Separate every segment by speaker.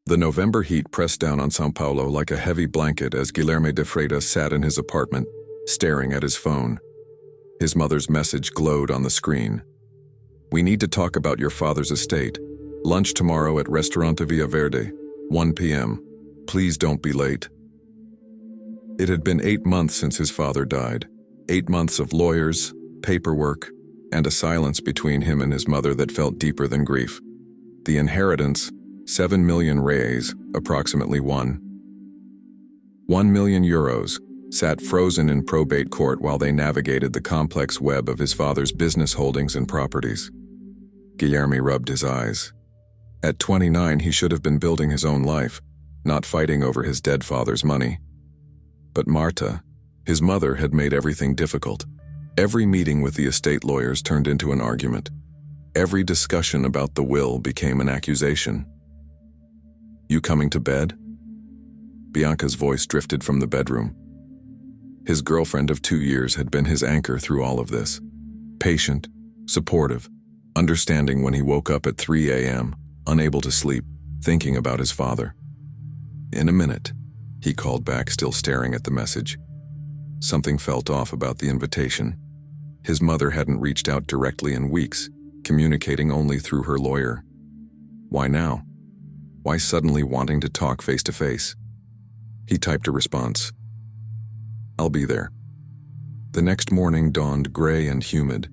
Speaker 1: The November heat pressed down on São Paulo like a heavy blanket as Guilherme de Freitas sat in his apartment, staring at his phone. His mother's message glowed on the screen. "We need to talk about your father's estate. Lunch tomorrow at Restaurante Via Verde, 1 p.m. Please don't be late." It had been 8 months since his father died. 8 months of lawyers, paperwork, and a silence between him and his mother that felt deeper than grief. The inheritance, 7 million reais, approximately 1 million euros, sat frozen in probate court while they navigated the complex web of his father's business holdings and properties. Guilherme rubbed his eyes. At 29, he should have been building his own life, not fighting over his dead father's money. But Marta, his mother, had made everything difficult. Every meeting with the estate lawyers turned into an argument. Every discussion about the will became an accusation. "You coming to bed?" Bianca's voice drifted from the bedroom. His girlfriend of 2 years had been his anchor through all of this. Patient, supportive, understanding when he woke up at 3 a.m., unable to sleep, thinking about his father. "In a minute," he called back, still staring at the message. Something felt off about the invitation. His mother hadn't reached out directly in weeks, communicating only through her lawyer. Why now? Why suddenly wanting to talk face to face? He typed a response. "I'll be there." The next morning dawned gray and humid,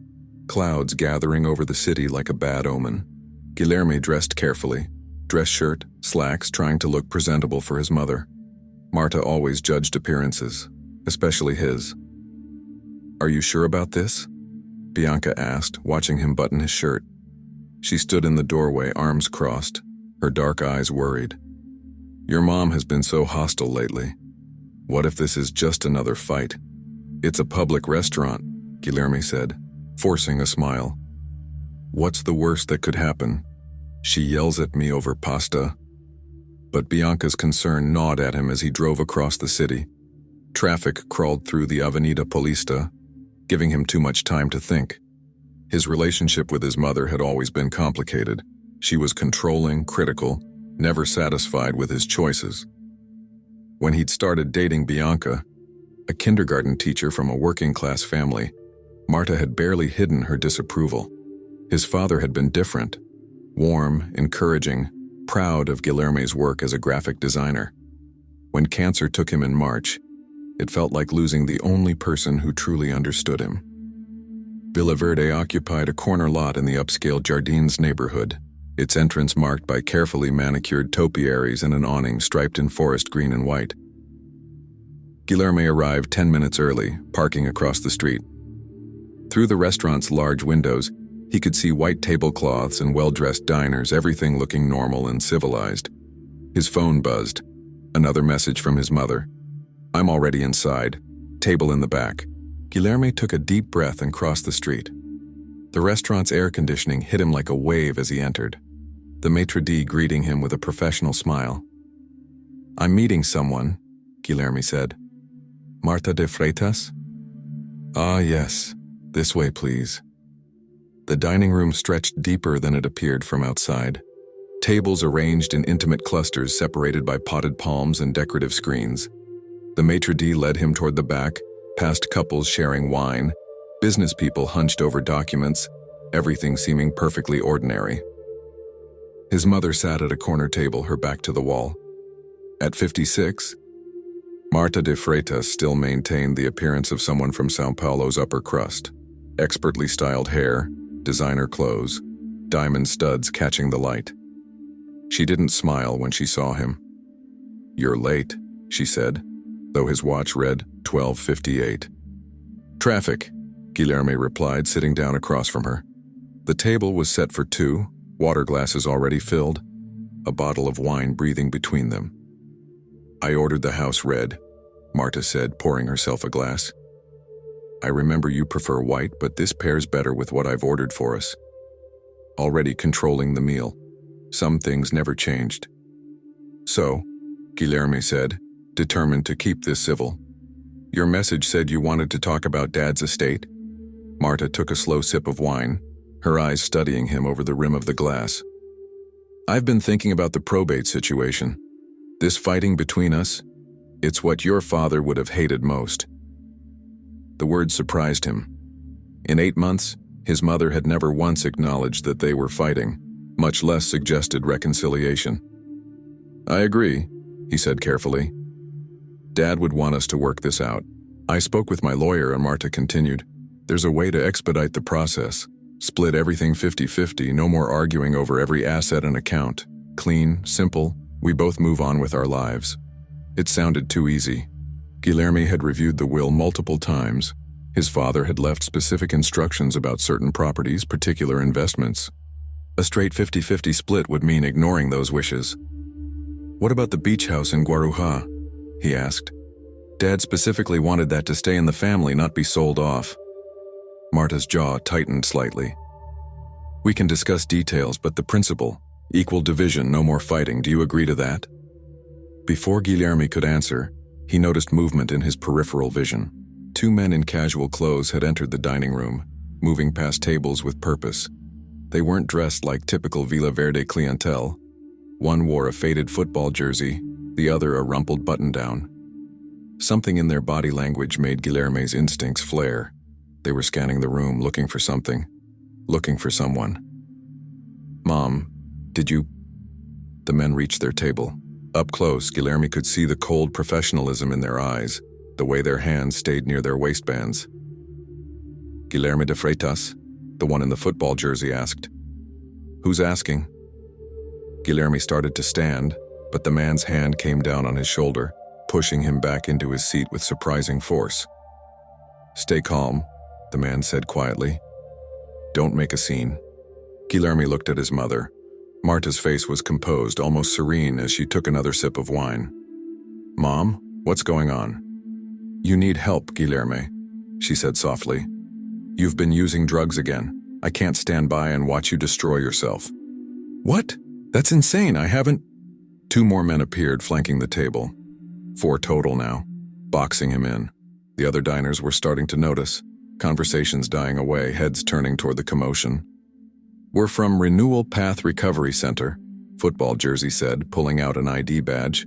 Speaker 1: clouds gathering over the city like a bad omen. Guilherme dressed carefully, dress shirt, slacks, trying to look presentable for his mother. Marta always judged appearances, especially his. "Are you sure about this?" Bianca asked, watching him button his shirt. She stood in the doorway, arms crossed, her dark eyes worried. "Your mom has been so hostile lately. What if this is just another fight?" "It's a public restaurant," Guilherme said, forcing a smile. "What's the worst that could happen? She yells at me over pasta." But Bianca's concern gnawed at him as he drove across the city. Traffic crawled through the Avenida Paulista, giving him too much time to think. His relationship with his mother had always been complicated. She was controlling, critical, never satisfied with his choices. When he'd started dating Bianca, a kindergarten teacher from a working-class family, Marta had barely hidden her disapproval. His father had been different, warm, encouraging, proud of Guilherme's work as a graphic designer. When cancer took him in March, it felt like losing the only person who truly understood him. Villa Verde occupied a corner lot in the upscale Jardins neighborhood, its entrance marked by carefully manicured topiaries and an awning striped in forest green and white. Guilherme arrived 10 minutes early, parking across the street. Through the restaurant's large windows, he could see white tablecloths and well-dressed diners, everything looking normal and civilized. His phone buzzed. Another message from his mother. "I'm already inside. Table in the back." Guilherme took a deep breath and crossed the street. The restaurant's air conditioning hit him like a wave as he entered, the maitre d' greeting him with a professional smile. "I'm meeting someone," Guilherme said. "Marta de Freitas?" "Ah, yes. This way, please." The dining room stretched deeper than it appeared from outside. Tables arranged in intimate clusters separated by potted palms and decorative screens. The maitre d' led him toward the back, past couples sharing wine, business people hunched over documents, everything seeming perfectly ordinary. His mother sat at a corner table, her back to the wall. At 56, Marta de Freitas still maintained the appearance of someone from São Paulo's upper crust. Expertly styled hair, designer clothes, diamond studs catching the light. She didn't smile when she saw him. "You're late," she said, though his watch read 12:58. "Traffic," Guilherme replied, sitting down across from her. The table was set for 2, water glasses already filled, a bottle of wine breathing between them. "I ordered the house red," Marta said, pouring herself a glass. "I remember you prefer white, but this pairs better with what I've ordered for us." Already controlling the meal. Some things never changed. "So," Guilherme said, determined to keep this civil. "Your message said you wanted to talk about Dad's estate?" Marta took a slow sip of wine, her eyes studying him over the rim of the glass. I've been thinking about the probate situation. This fighting between us, it's what your father would have hated most. The word surprised him. In 8 months, his mother had never once acknowledged that they were fighting, much less suggested reconciliation. I agree, he said carefully. Dad would want us to work this out. I spoke with my lawyer and Marta continued. There's a way to expedite the process. Split everything 50-50, no more arguing over every asset and account. Clean, simple, we both move on with our lives. It sounded too easy. Guilherme had reviewed the will multiple times. His father had left specific instructions about certain properties, particular investments. A straight 50-50 split would mean ignoring those wishes. What about the beach house in Guarujá? He asked. Dad specifically wanted that to stay in the family, not be sold off. Marta's jaw tightened slightly. We can discuss details, but the principle, equal division, no more fighting, do you agree to that? Before Guilherme could answer, he noticed movement in his peripheral vision. 2 men in casual clothes had entered the dining room, moving past tables with purpose. They weren't dressed like typical Villa Verde clientele. One wore a faded football jersey, the other a rumpled button-down. Something in their body language made Guilherme's instincts flare. They were scanning the room, looking for something, looking for someone. Mom, did you... The men reached their table. Up close, Guilherme could see the cold professionalism in their eyes, the way their hands stayed near their waistbands. Guilherme de Freitas, the one in the football jersey, asked. Who's asking? Guilherme started to stand, but the man's hand came down on his shoulder, pushing him back into his seat with surprising force. Stay calm, the man said quietly. Don't make a scene. Guilherme looked at his mother. Marta's face was composed, almost serene, as she took another sip of wine. Mom, what's going on? You need help, Guilherme, she said softly. You've been using drugs again. I can't stand by and watch you destroy yourself. What? That's insane, I haven't... 2 more men appeared, flanking the table. 4 total now, boxing him in. The other diners were starting to notice, conversations dying away, heads turning toward the commotion. We're from Renewal Path Recovery Center, football jersey said, pulling out an ID badge.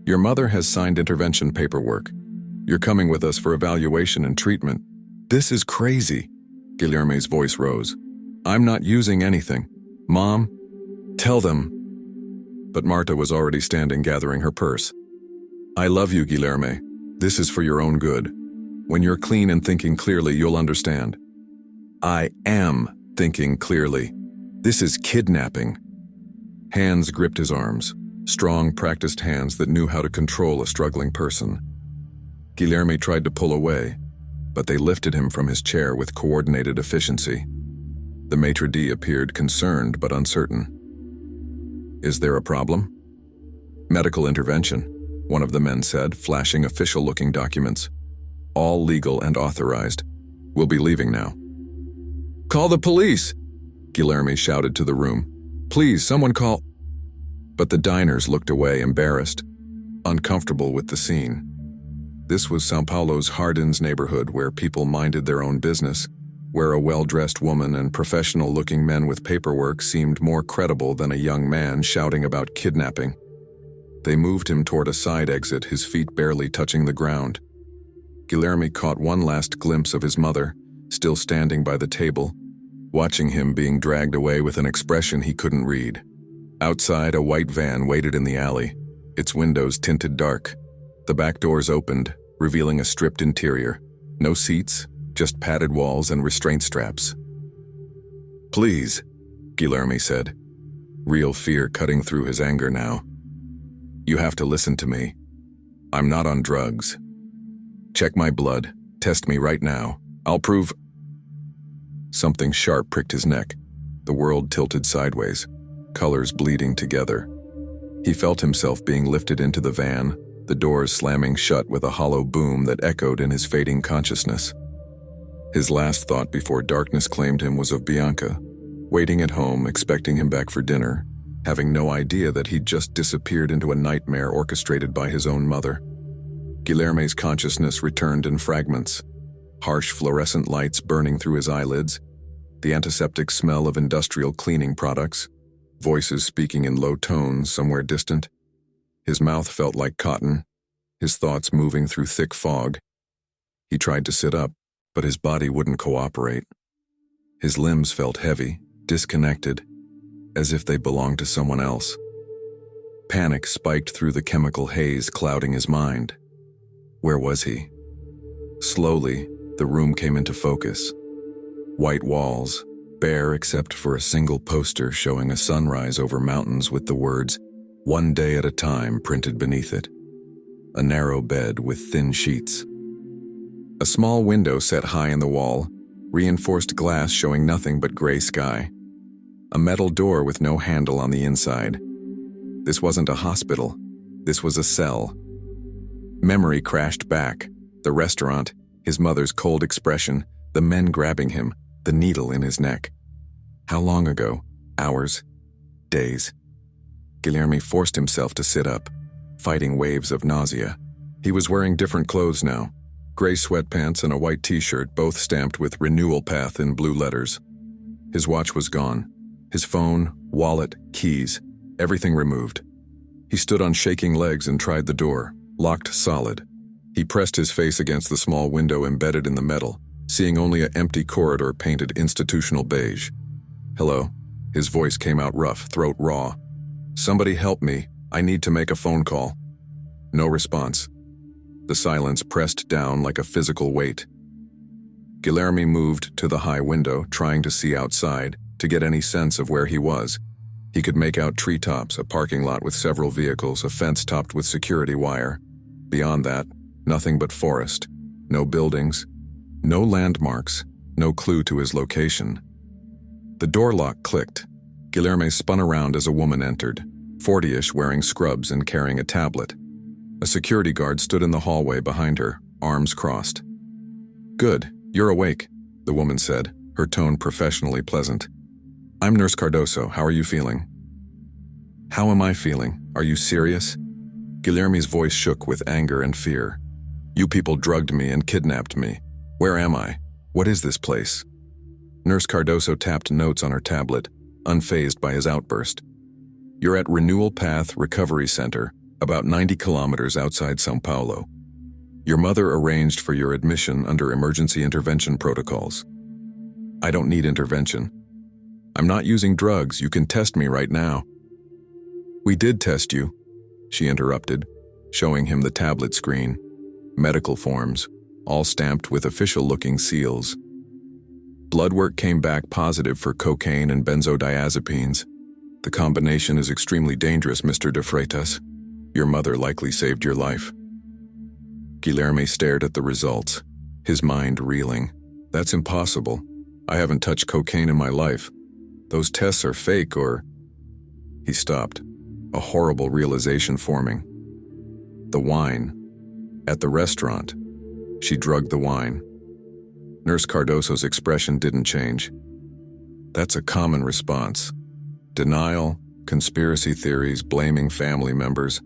Speaker 1: Your mother has signed intervention paperwork. You're coming with us for evaluation and treatment. This is crazy. Guilherme's voice rose. I'm not using anything. Mom, tell them. But Marta was already standing, gathering her purse. I love you, Guilherme. This is for your own good. When you're clean and thinking clearly, you'll understand. I am thinking clearly. This is kidnapping. Hands gripped his arms, strong, practiced hands that knew how to control a struggling person. Guilherme tried to pull away, but they lifted him from his chair with coordinated efficiency. The maitre d' appeared concerned but uncertain. Is there a problem? Medical intervention, one of the men said, flashing official-looking documents. All legal and authorized. We'll be leaving now. Call the police! Guilherme shouted to the room. Please, someone call... But the diners looked away, embarrassed, uncomfortable with the scene. This was São Paulo's Hardens neighborhood, where people minded their own business, where a well-dressed woman and professional-looking men with paperwork seemed more credible than a young man shouting about kidnapping. They moved him toward a side exit, his feet barely touching the ground. Guilherme caught one last glimpse of his mother, still standing by the table, watching him being dragged away with an expression he couldn't read. Outside, a white van waited in the alley, its windows tinted dark. The back doors opened, revealing a stripped interior. No seats, just padded walls and restraint straps. Please, Guilherme said, real fear cutting through his anger now. You have to listen to me. I'm not on drugs. Check my blood. Test me right now. I'll prove... Something sharp pricked his neck. The world tilted sideways, colors bleeding together. He felt himself being lifted into the van, the doors slamming shut with a hollow boom that echoed in his fading consciousness. His last thought before darkness claimed him was of Bianca, waiting at home, expecting him back for dinner, having no idea that he'd just disappeared into a nightmare orchestrated by his own mother. Guilherme's consciousness returned in fragments, harsh fluorescent lights burning through his eyelids, the antiseptic smell of industrial cleaning products, voices speaking in low tones somewhere distant. His mouth felt like cotton, his thoughts moving through thick fog. He tried to sit up, but his body wouldn't cooperate. His limbs felt heavy, disconnected, as if they belonged to someone else. Panic spiked through the chemical haze clouding his mind. Where was he? Slowly, the room came into focus. White walls, bare except for a single poster showing a sunrise over mountains with the words, "One day at a time," printed beneath it. A narrow bed with thin sheets. A small window set high in the wall, reinforced glass showing nothing but gray sky. A metal door with no handle on the inside. This wasn't a hospital. This was a cell. Memory crashed back. The restaurant, his mother's cold expression, the men grabbing him, the needle in his neck. How long ago? Hours? Days? Guilherme forced himself to sit up, fighting waves of nausea. He was wearing different clothes now. Gray sweatpants and a white t-shirt, both stamped with Renewal Path in blue letters. His watch was gone. His phone, wallet, keys, everything removed. He stood on shaking legs and tried the door, locked solid. He pressed his face against the small window embedded in the metal, seeing only an empty corridor painted institutional beige. "Hello?" His voice came out rough, throat raw. "Somebody help me. I need to make a phone call." No response. The silence pressed down like a physical weight. Guilherme moved to the high window, trying to see outside, to get any sense of where he was. He could make out treetops, a parking lot with several vehicles, a fence topped with security wire. Beyond that, nothing but forest. No buildings, no landmarks, no clue to his location. The door lock clicked. Guilherme spun around as a woman entered, 40-ish, wearing scrubs and carrying a tablet. A security guard stood in the hallway behind her, arms crossed. "Good, you're awake," the woman said, her tone professionally pleasant. "I'm Nurse Cardoso. How are you feeling?" "How am I feeling? Are you serious?" Guilherme's voice shook with anger and fear. "You people drugged me and kidnapped me. Where am I? What is this place?" Nurse Cardoso tapped notes on her tablet, unfazed by his outburst. "You're at Renewal Path Recovery Center, about 90 kilometers outside São Paulo. Your mother arranged for your admission under emergency intervention protocols." "I don't need intervention. I'm not using drugs. You can test me right now." "We did test you," she interrupted, showing him the tablet screen. Medical forms, all stamped with official-looking seals. Blood work came back positive for cocaine and benzodiazepines. "The combination is extremely dangerous, Mr. de Freitas. Your mother likely saved your life." Guilherme stared at the results, his mind reeling. "That's impossible. I haven't touched cocaine in my life. Those tests are fake or—" He stopped, a horrible realization forming. The wine. At the restaurant. She drugged the wine. Nurse Cardoso's expression didn't change. "That's a common response. Denial, conspiracy theories, blaming family members.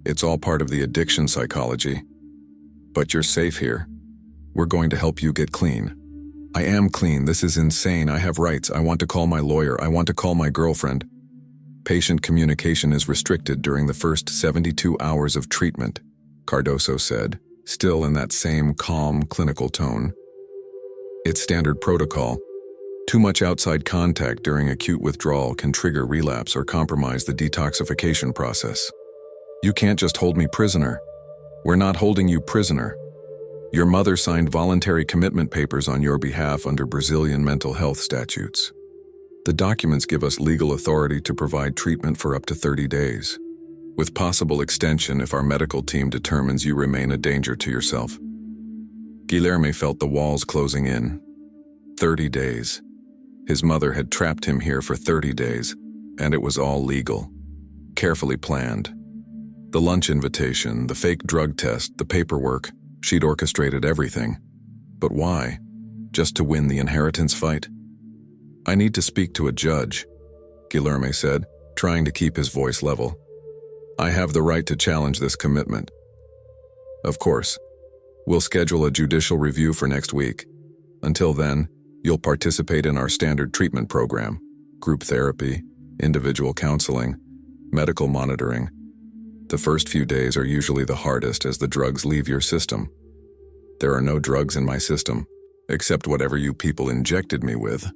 Speaker 1: It's all part of the addiction psychology. But you're safe here. We're going to help you get clean." "I am clean. This is insane. I have rights. I want to call my lawyer. I want to call my girlfriend." "Patient communication is restricted during the first 72 hours of treatment," Cardoso said, still in that same calm, clinical tone. "It's standard protocol. Too much outside contact during acute withdrawal can trigger relapse or compromise the detoxification process. You can't just hold me prisoner. We're not holding you prisoner. Your mother signed voluntary commitment papers on your behalf under Brazilian mental health statutes. The documents give us legal authority to provide treatment for up to 30 days, with possible extension if our medical team determines you remain a danger to yourself." Guilherme felt the walls closing in. 30 days. His mother had trapped him here for 30 days, and it was all legal, carefully planned. The lunch invitation, the fake drug test, the paperwork, she'd orchestrated everything. But why? Just to win the inheritance fight? "I need to speak to a judge," Guilherme said, trying to keep his voice level. "I have the right to challenge this commitment." "Of course. We'll schedule a judicial review for next week. Until then, you'll participate in our standard treatment program, group therapy, individual counseling, medical monitoring. The first few days are usually the hardest as the drugs leave your system. There are no drugs in my system, except whatever you people injected me with.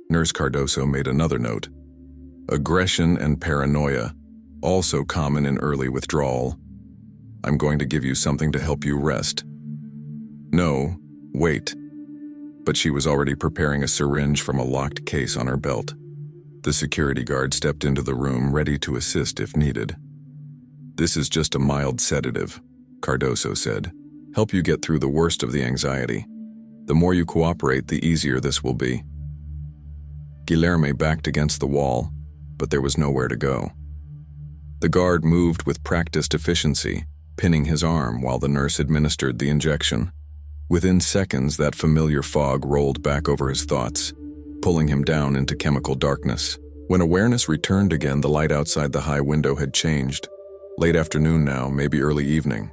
Speaker 1: Nurse Cardoso made another note. Aggression and paranoia, also common in early withdrawal. I'm going to give you something to help you rest. No, wait. But she was already preparing a syringe from a locked case on her belt. The security guard stepped into the room, ready to assist if needed. This is just a mild sedative, Cardoso said. Help you get through the worst of the anxiety. The more you cooperate, the easier this will be. Guilherme backed against the wall, but there was nowhere to go. The guard moved with practiced efficiency, pinning his arm while the nurse administered the injection. Within seconds, that familiar fog rolled back over his thoughts, pulling him down into chemical darkness. When awareness returned again, the light outside the high window had changed. Late afternoon now, maybe early evening.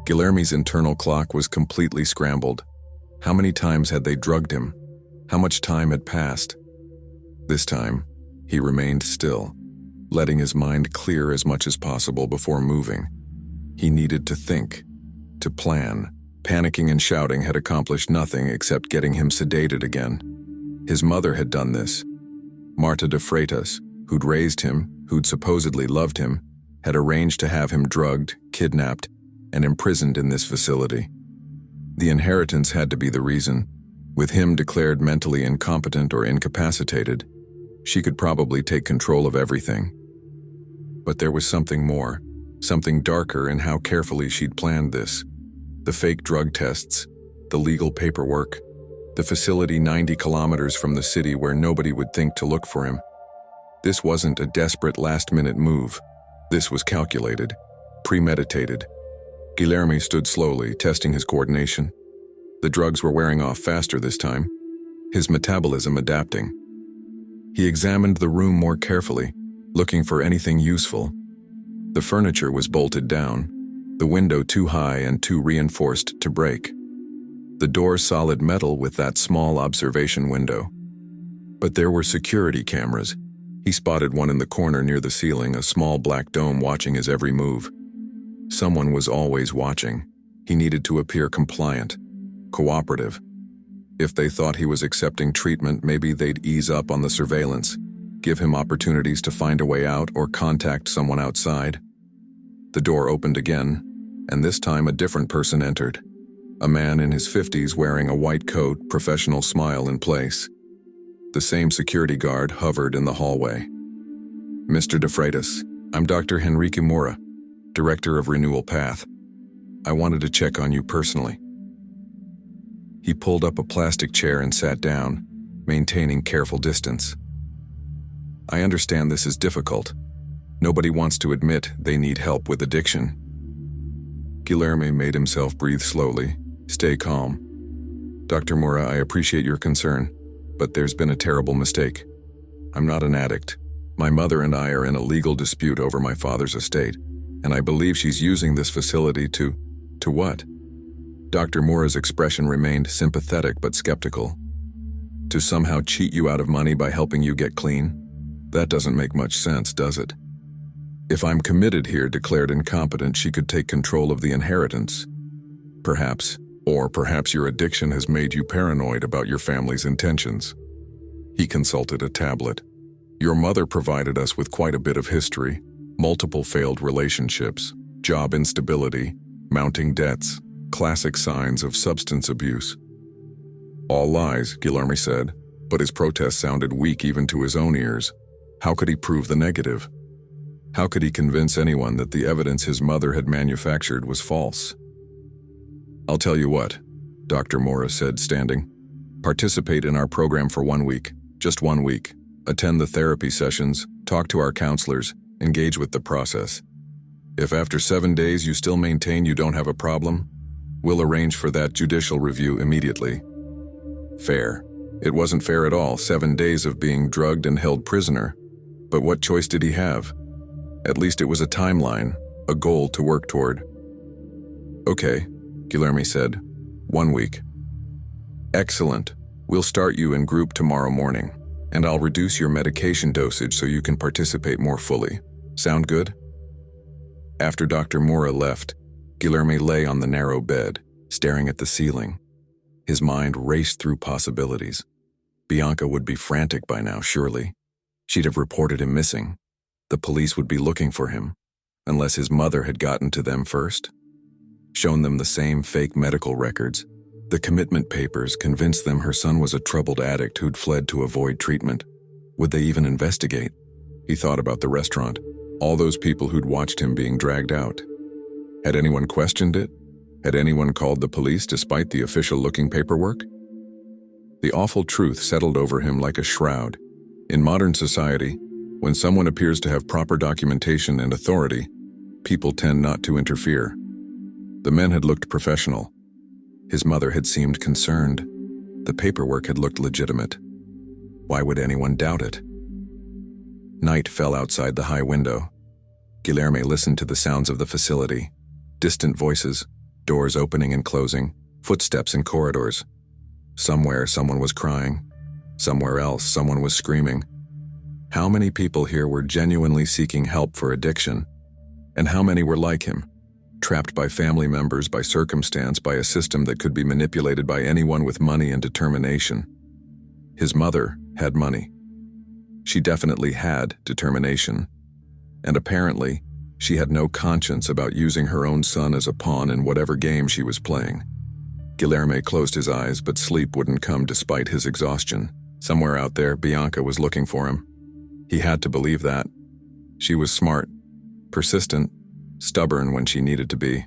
Speaker 1: Guilherme's internal clock was completely scrambled. How many times had they drugged him? How much time had passed? This time, he remained still, letting his mind clear as much as possible before moving. He needed to think, to plan. Panicking and shouting had accomplished nothing except getting him sedated again. His mother had done this. Marta de Freitas, who'd raised him, who'd supposedly loved him, had arranged to have him drugged, kidnapped, and imprisoned in this facility. The inheritance had to be the reason. With him declared mentally incompetent or incapacitated, she could probably take control of everything. But there was something more, something darker in how carefully she'd planned this. The fake drug tests, the legal paperwork, the facility 90 kilometers from the city where nobody would think to look for him. This wasn't a desperate last-minute move. This was calculated, premeditated. Guilherme stood slowly, testing his coordination. The drugs were wearing off faster this time, his metabolism adapting. He examined the room more carefully, looking for anything useful. The furniture was bolted down, the window too high and too reinforced to break. The door solid metal with that small observation window. But there were security cameras. He spotted one in the corner near the ceiling, a small black dome watching his every move. Someone was always watching. He needed to appear compliant, cooperative. If they thought he was accepting treatment, maybe they'd ease up on the surveillance, give him opportunities to find a way out or contact someone outside. The door opened again, and this time a different person entered. A man in his 50s wearing a white coat, professional smile in place. The same security guard hovered in the hallway. Mr. de Freitas, I'm Dr. Henrique Moura, Director of Renewal Path. I wanted to check on you personally. He pulled up a plastic chair and sat down, maintaining careful distance. I understand this is difficult. Nobody wants to admit they need help with addiction. Guilherme made himself breathe slowly. Stay calm. Dr. Moura, I appreciate your concern, but there's been a terrible mistake. I'm not an addict. My mother and I are in a legal dispute over my father's estate, and I believe she's using this facility to what? Dr. Moura's expression remained sympathetic but skeptical. To somehow cheat you out of money by helping you get clean? That doesn't make much sense, does it? If I'm committed here, declared incompetent, she could take control of the inheritance. Perhaps, or perhaps your addiction has made you paranoid about your family's intentions. He consulted a tablet. Your mother provided us with quite a bit of history, multiple failed relationships, job instability, mounting debts, classic signs of substance abuse. All lies, Guilherme said, but his protest sounded weak even to his own ears. How could he prove the negative? How could he convince anyone that the evidence his mother had manufactured was false? I'll tell you what, Dr. Moura said, standing. Participate in our program for 1 week, just 1 week. Attend the therapy sessions, talk to our counselors, engage with the process. If after 7 days you still maintain you don't have a problem, we'll arrange for that judicial review immediately. Fair. It wasn't fair at all, 7 days of being drugged and held prisoner. But what choice did he have? At least it was a timeline, a goal to work toward. Okay, Guilherme said. 1 week. Excellent. We'll start you in group tomorrow morning. And I'll reduce your medication dosage so you can participate more fully. Sound good? After Dr. Mora left, Guilherme lay on the narrow bed, staring at the ceiling. His mind raced through possibilities. Bianca would be frantic by now, surely. She'd have reported him missing. The police would be looking for him, unless his mother had gotten to them first. Shown them the same fake medical records. The commitment papers convinced them her son was a troubled addict who'd fled to avoid treatment. Would they even investigate? He thought about the restaurant, all those people who'd watched him being dragged out. Had anyone questioned it? Had anyone called the police despite the official-looking paperwork? The awful truth settled over him like a shroud. In modern society, when someone appears to have proper documentation and authority, people tend not to interfere. The men had looked professional. His mother had seemed concerned. The paperwork had looked legitimate. Why would anyone doubt it? Night fell outside the high window. Guilherme listened to the sounds of the facility. Distant voices, doors opening and closing, footsteps in corridors. Somewhere someone was crying. Somewhere else someone was screaming. How many people here were genuinely seeking help for addiction? And how many were like him? Trapped by family members, by circumstance, by a system that could be manipulated by anyone with money and determination. His mother had money. She definitely had determination. And apparently, she had no conscience about using her own son as a pawn in whatever game she was playing. Guilherme closed his eyes, but sleep wouldn't come despite his exhaustion. Somewhere out there, Bianca was looking for him. He had to believe that. She was smart, persistent, stubborn when she needed to be.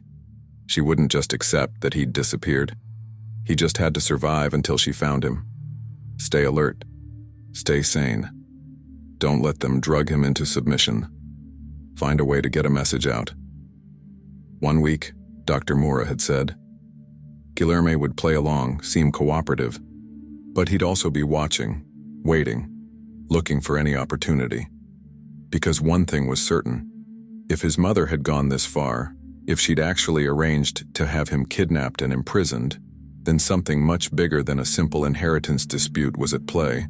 Speaker 1: She wouldn't just accept that he'd disappeared. He just had to survive until she found him. Stay alert. Stay sane. Don't let them drug him into submission. Find a way to get a message out. 1 week, Dr. Mora had said. Guilherme would play along, seem cooperative, but he'd also be watching, waiting, looking for any opportunity. Because one thing was certain. If his mother had gone this far, if she'd actually arranged to have him kidnapped and imprisoned, then something much bigger than a simple inheritance dispute was at play,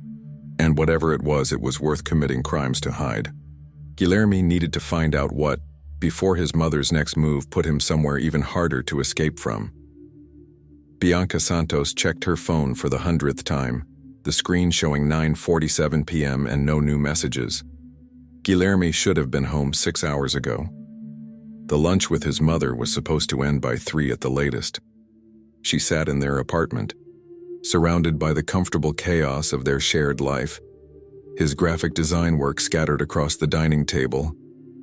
Speaker 1: and whatever it was worth committing crimes to hide. Guilherme needed to find out what, before his mother's next move put him somewhere even harder to escape from. Bianca Santos checked her phone for the 100th time, the screen showing 9:47 p.m. and no new messages. Guilherme should have been home 6 hours ago. The lunch with his mother was supposed to end by 3 at the latest. She sat in their apartment, surrounded by the comfortable chaos of their shared life. His graphic design work scattered across the dining table,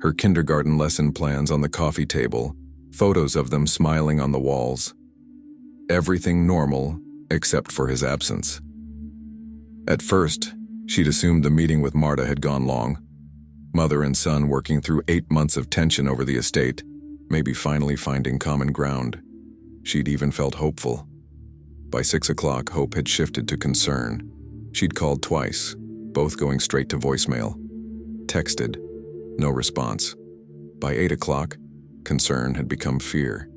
Speaker 1: her kindergarten lesson plans on the coffee table, photos of them smiling on the walls. Everything normal, except for his absence. At first, she'd assumed the meeting with Marta had gone long. Mother and son working through 8 months of tension over the estate, maybe finally finding common ground. She'd even felt hopeful. By 6 o'clock, hope had shifted to concern. She'd called twice, both going straight to voicemail. Texted, no response. By 8 o'clock, concern had become fear.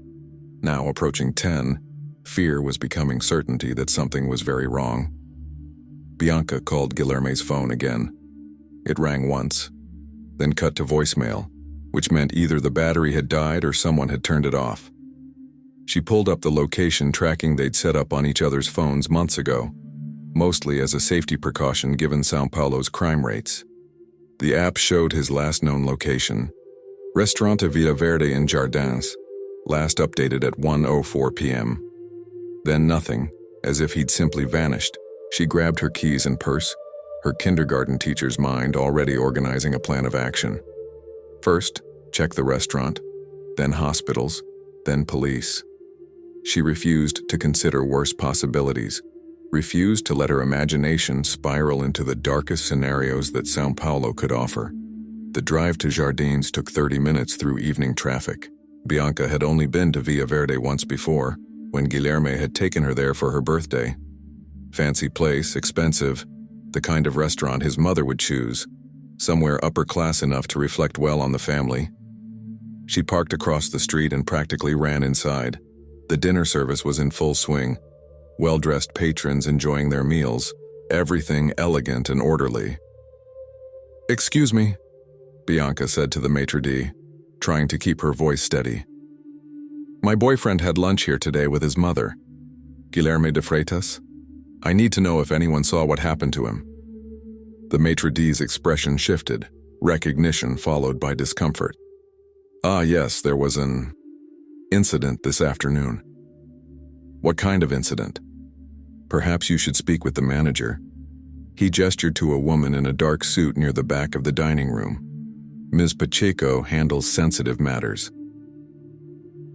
Speaker 1: Now approaching 10, fear was becoming certainty that something was very wrong. Bianca called Guilherme's phone again. It rang once, then cut to voicemail, which meant either the battery had died or someone had turned it off. She pulled up the location tracking they'd set up on each other's phones months ago, mostly as a safety precaution given São Paulo's crime rates. The app showed his last known location, Restaurante Vila Verde in Jardins, last updated at 1:04 p.m. Then nothing, as if he'd simply vanished. She grabbed her keys and purse, her kindergarten teacher's mind already organizing a plan of action. First, check the restaurant, then hospitals, then police. She refused to consider worse possibilities, refused to let her imagination spiral into the darkest scenarios that São Paulo could offer. The drive to Jardins took 30 minutes through evening traffic. Bianca had only been to Vila Verde once before, when Guilherme had taken her there for her birthday. Fancy place, expensive, the kind of restaurant his mother would choose, somewhere upper class enough to reflect well on the family. She parked across the street and practically ran inside. The dinner service was in full swing, well-dressed patrons enjoying their meals, everything elegant and orderly. "Excuse me," Bianca said to the maitre d', trying to keep her voice steady. "My boyfriend had lunch here today with his mother, Guilherme de Freitas. I need to know if anyone saw what happened to him." The maitre d's expression shifted, recognition followed by discomfort. "Ah, yes, there was an incident this afternoon." "What kind of incident?" "Perhaps you should speak with the manager." He gestured to a woman in a dark suit near the back of the dining room. "Ms. Pacheco handles sensitive matters."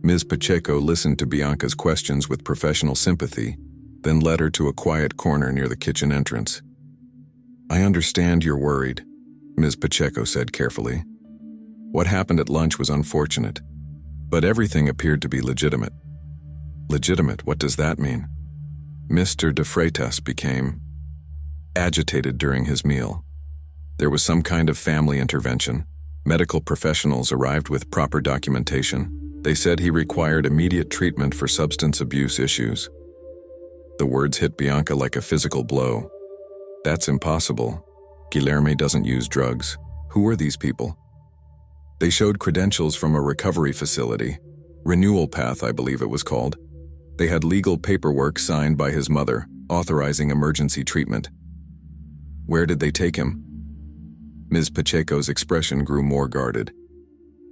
Speaker 1: Ms. Pacheco listened to Bianca's questions with professional sympathy, then led her to a quiet corner near the kitchen entrance. "I understand you're worried," Ms. Pacheco said carefully. "What happened at lunch was unfortunate, but everything appeared to be legitimate." "Legitimate, what does that mean?" "Mr. de Freitas became agitated during his meal. There was some kind of family intervention. Medical professionals arrived with proper documentation. They said he required immediate treatment for substance abuse issues." The words hit Bianca like a physical blow. "That's impossible. Guilherme doesn't use drugs. Who are these people?" They showed credentials from a recovery facility, Renewal Path, I believe it was called. They had legal paperwork signed by his mother, authorizing emergency treatment. "Where did they take him?" Ms. Pacheco's expression grew more guarded.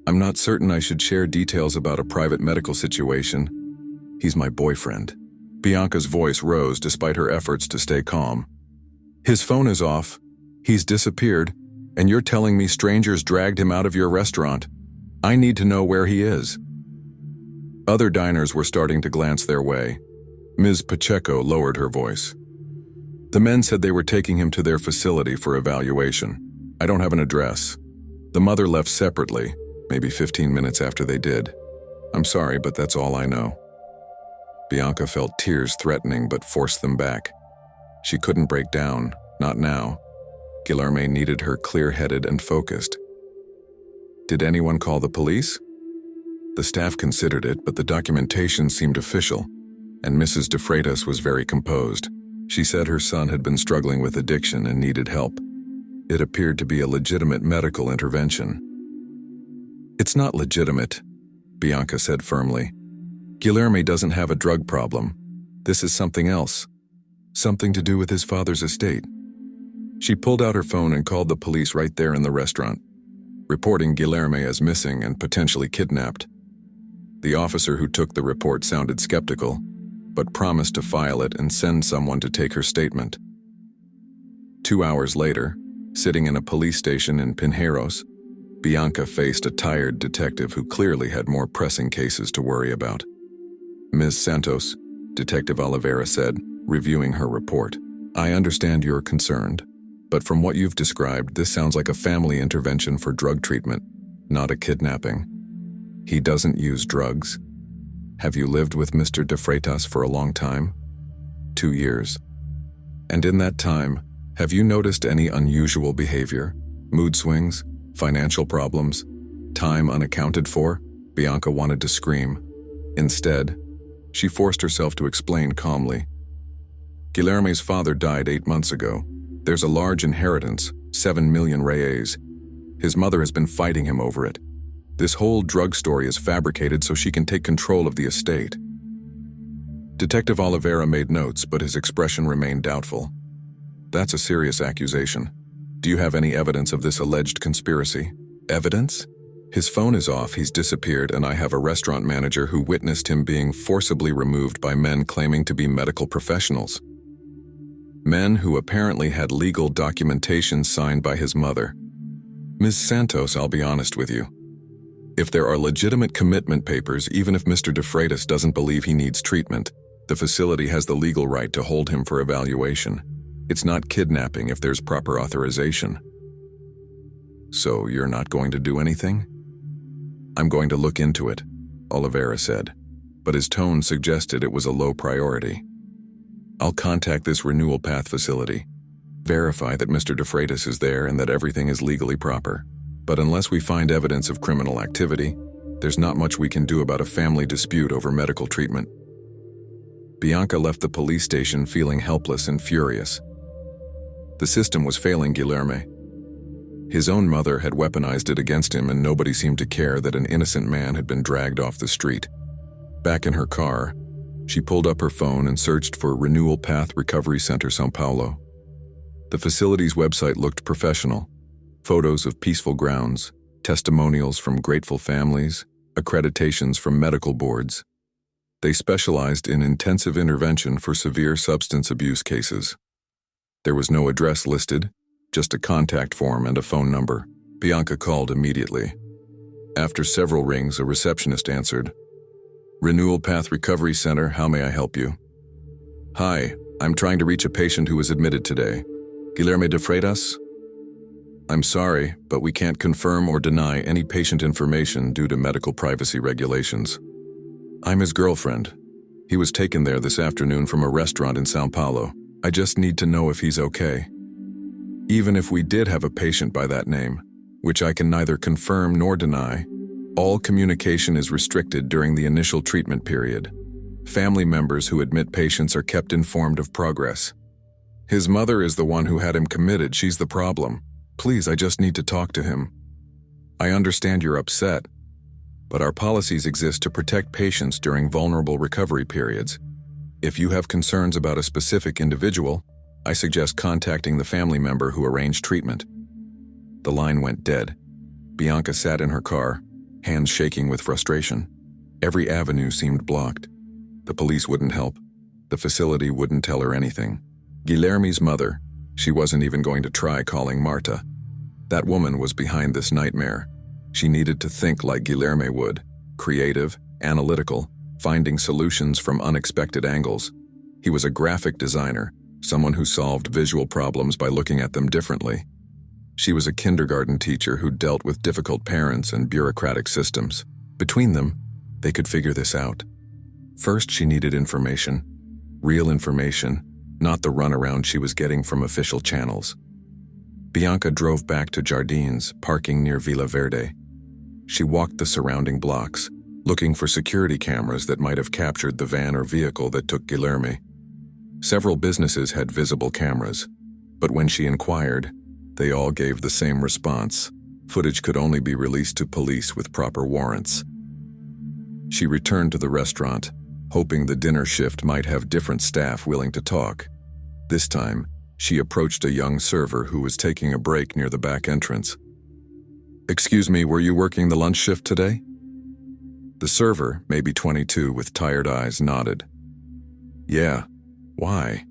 Speaker 1: "I'm not certain I should share details about a private medical situation. He's my boyfriend." Bianca's voice rose despite her efforts to stay calm. "His phone is off. He's disappeared, and you're telling me strangers dragged him out of your restaurant. I need to know where he is." Other diners were starting to glance their way. Ms. Pacheco lowered her voice. "The men said they were taking him to their facility for evaluation. I don't have an address. The mother left separately, maybe 15 minutes after they did. I'm sorry, but that's all I know." Bianca felt tears threatening but forced them back. She couldn't break down, not now. Guilherme needed her clear-headed and focused. "Did anyone call the police?" "The staff considered it, but the documentation seemed official, and Mrs. de Freitas was very composed. She said her son had been struggling with addiction and needed help. It appeared to be a legitimate medical intervention." "It's not legitimate," Bianca said firmly. "Guilherme doesn't have a drug problem. This is something else. Something to do with his father's estate." She pulled out her phone and called the police right there in the restaurant, reporting Guilherme as missing and potentially kidnapped. The officer who took the report sounded skeptical, but promised to file it and send someone to take her statement. 2 hours later, sitting in a police station in Pinheiros, Bianca faced a tired detective who clearly had more pressing cases to worry about. "Ms. Santos," Detective Oliveira said, reviewing her report, "I understand you're concerned, but from what you've described, this sounds like a family intervention for drug treatment, not a kidnapping. He doesn't use drugs. Have you lived with Mr. de Freitas for a long time?" 2 years. "And in that time, have you noticed any unusual behavior, mood swings, financial problems, time unaccounted for?" Bianca wanted to scream. Instead, she forced herself to explain calmly. "Guilherme's father died 8 months ago. There's a large inheritance, 7 million reais. His mother has been fighting him over it. This whole drug story is fabricated so she can take control of the estate." Detective Oliveira made notes, but his expression remained doubtful. "That's a serious accusation. Do you have any evidence of this alleged conspiracy?" "Evidence? His phone is off, he's disappeared, and I have a restaurant manager who witnessed him being forcibly removed by men claiming to be medical professionals. Men who apparently had legal documentation signed by his mother. Ms. Santos, I'll be honest with you. If there are legitimate commitment papers, even if Mr. de Freitas doesn't believe he needs treatment, the facility has the legal right to hold him for evaluation. It's not kidnapping if there's proper authorization." "So you're not going to do anything?" "I'm going to look into it," Oliveira said, but his tone suggested it was a low priority. "I'll contact this Renewal Path facility, verify that Mr. de Freitas is there and that everything is legally proper. But unless we find evidence of criminal activity, there's not much we can do about a family dispute over medical treatment." Bianca left the police station feeling helpless and furious. The system was failing Guilherme. His own mother had weaponized it against him, and nobody seemed to care that an innocent man had been dragged off the street. Back in her car, she pulled up her phone and searched for Renewal Path Recovery Center São Paulo. The facility's website looked professional. Photos of peaceful grounds, testimonials from grateful families, accreditations from medical boards. They specialized in intensive intervention for severe substance abuse cases. There was no address listed, just a contact form and a phone number. Bianca called immediately. After several rings, a receptionist answered. Renewal Path Recovery Center, how may I help you? Hi, I'm trying to reach a patient who was admitted today. Guilherme de Freitas? I'm sorry, but we can't confirm or deny any patient information due to medical privacy regulations. I'm his girlfriend. He was taken there this afternoon from a restaurant in São Paulo. I just need to know if he's okay. Even if we did have a patient by that name, which I can neither confirm nor deny, all communication is restricted during the initial treatment period. Family members who admit patients are kept informed of progress. His mother is the one who had him committed. She's the problem. Please, I just need to talk to him. I understand you're upset, but our policies exist to protect patients during vulnerable recovery periods. If you have concerns about a specific individual, I suggest contacting the family member who arranged treatment. The line went dead. Bianca sat in her car, hands shaking with frustration. Every avenue seemed blocked. The police wouldn't help. The facility wouldn't tell her anything. Guilherme's mother, she wasn't even going to try calling Marta. That woman was behind this nightmare. She needed to think like Guilherme would, creative, analytical, finding solutions from unexpected angles. He was a graphic designer, someone who solved visual problems by looking at them differently. She was a kindergarten teacher who dealt with difficult parents and bureaucratic systems. Between them, they could figure this out. First, she needed information. Real information, not the runaround she was getting from official channels. Bianca drove back to Jardins, parking near Vila Verde. She walked the surrounding blocks, looking for security cameras that might have captured the van or vehicle that took Guilherme. Several businesses had visible cameras, but when she inquired, they all gave the same response. Footage could only be released to police with proper warrants. She returned to the restaurant, hoping the dinner shift might have different staff willing to talk. This time, she approached a young server who was taking a break near the back entrance. Excuse me, were you working the lunch shift today? The server, maybe 22 with tired eyes, nodded. Yeah, why?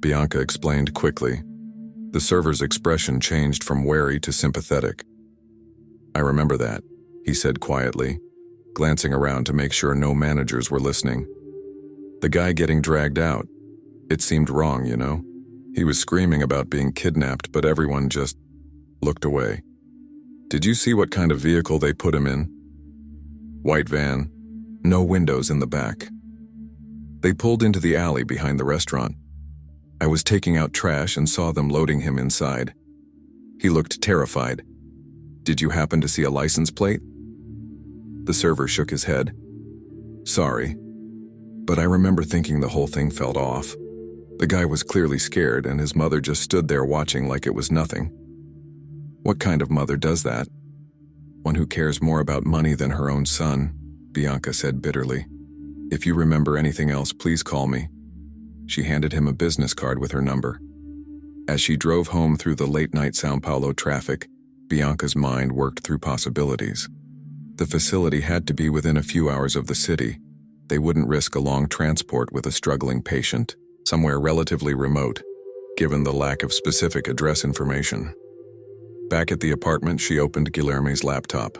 Speaker 1: Bianca explained quickly. The server's expression changed from wary to sympathetic. I remember that, he said quietly, glancing around to make sure no managers were listening. The guy getting dragged out. It seemed wrong, you know? He was screaming about being kidnapped, but everyone just looked away. Did you see what kind of vehicle they put him in? White van, no windows in the back. They pulled into the alley behind the restaurant. I was taking out trash and saw them loading him inside. He looked terrified. Did you happen to see a license plate? The server shook his head. Sorry, but I remember thinking the whole thing felt off. The guy was clearly scared, and his mother just stood there watching like it was nothing. What kind of mother does that? One who cares more about money than her own son, Bianca said bitterly. If you remember anything else, please call me. She handed him a business card with her number. As she drove home through the late-night São Paulo traffic, Bianca's mind worked through possibilities. The facility had to be within a few hours of the city. They wouldn't risk a long transport with a struggling patient, somewhere relatively remote, given the lack of specific address information. Back at the apartment, she opened Guilherme's laptop.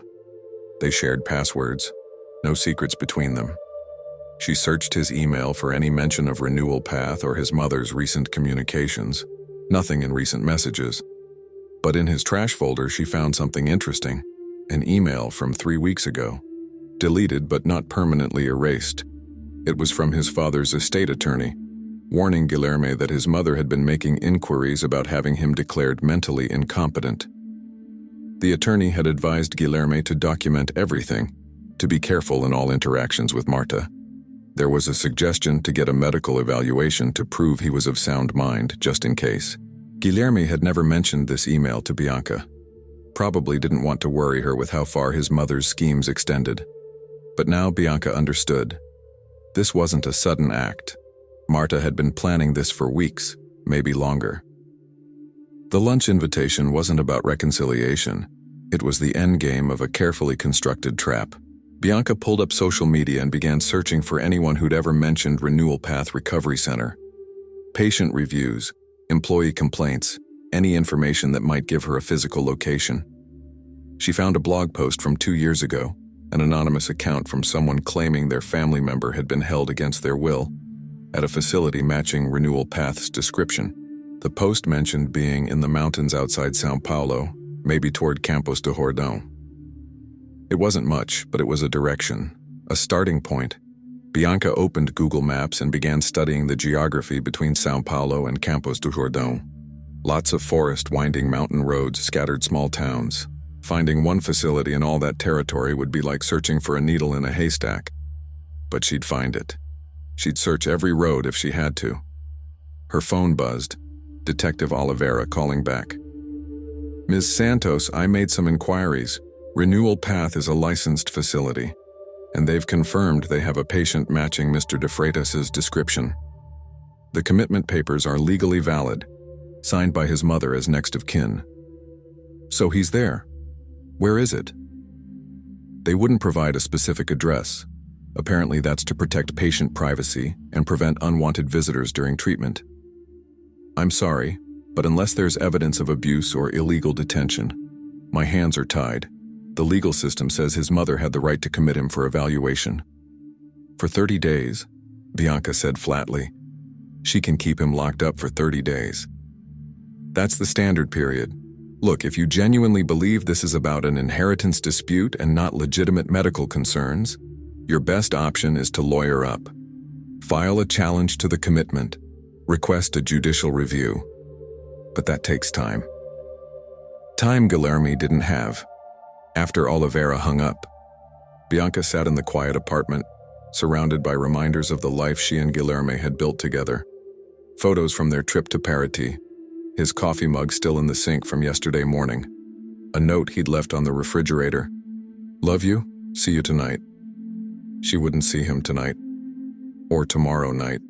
Speaker 1: They shared passwords, no secrets between them. She searched his email for any mention of Renewal Path or his mother's recent communications. Nothing in recent messages. But in his trash folder, she found something interesting. An email from 3 weeks ago. Deleted but not permanently erased. It was from his father's estate attorney, warning Guilherme that his mother had been making inquiries about having him declared mentally incompetent. The attorney had advised Guilherme to document everything, to be careful in all interactions with Marta. There was a suggestion to get a medical evaluation to prove he was of sound mind, just in case. Guilherme had never mentioned this email to Bianca. Probably didn't want to worry her with how far his mother's schemes extended. But now Bianca understood. This wasn't a sudden act. Marta had been planning this for weeks, maybe longer. The lunch invitation wasn't about reconciliation. It was the endgame of a carefully constructed trap. Bianca pulled up social media and began searching for anyone who'd ever mentioned Renewal Path Recovery Center. Patient reviews, employee complaints, any information that might give her a physical location. She found a blog post from 2 years ago, an anonymous account from someone claiming their family member had been held against their will at a facility matching Renewal Path's description. The post mentioned being in the mountains outside São Paulo, maybe toward Campos do Jordão. It wasn't much, but it was a direction, a starting point. Bianca opened Google Maps and began studying the geography between São Paulo and Campos do Jordão. Lots of forest winding mountain roads scattered small towns. Finding one facility in all that territory would be like searching for a needle in a haystack. But she'd find it. She'd search every road if she had to. Her phone buzzed. Detective Oliveira calling back. Ms. Santos, I made some inquiries. Renewal Path is a licensed facility, and they've confirmed they have a patient matching Mr. De Freitas's description. The commitment papers are legally valid, signed by his mother as next of kin. So he's there. Where is it? They wouldn't provide a specific address. Apparently that's to protect patient privacy and prevent unwanted visitors during treatment. I'm sorry, but unless there's evidence of abuse or illegal detention, my hands are tied. The legal system says his mother had the right to commit him for evaluation. For 30 days, Bianca said flatly. She can keep him locked up for 30 days. That's the standard period. Look, if you genuinely believe this is about an inheritance dispute and not legitimate medical concerns, your best option is to lawyer up. File a challenge to the commitment. Request a judicial review. But that takes time. Time Guilherme didn't have. After Oliveira hung up, Bianca sat in the quiet apartment, surrounded by reminders of the life she and Guilherme had built together. Photos from their trip to Paraty, his coffee mug still in the sink from yesterday morning, a note he'd left on the refrigerator. Love you, see you tonight. She wouldn't see him tonight, or tomorrow night.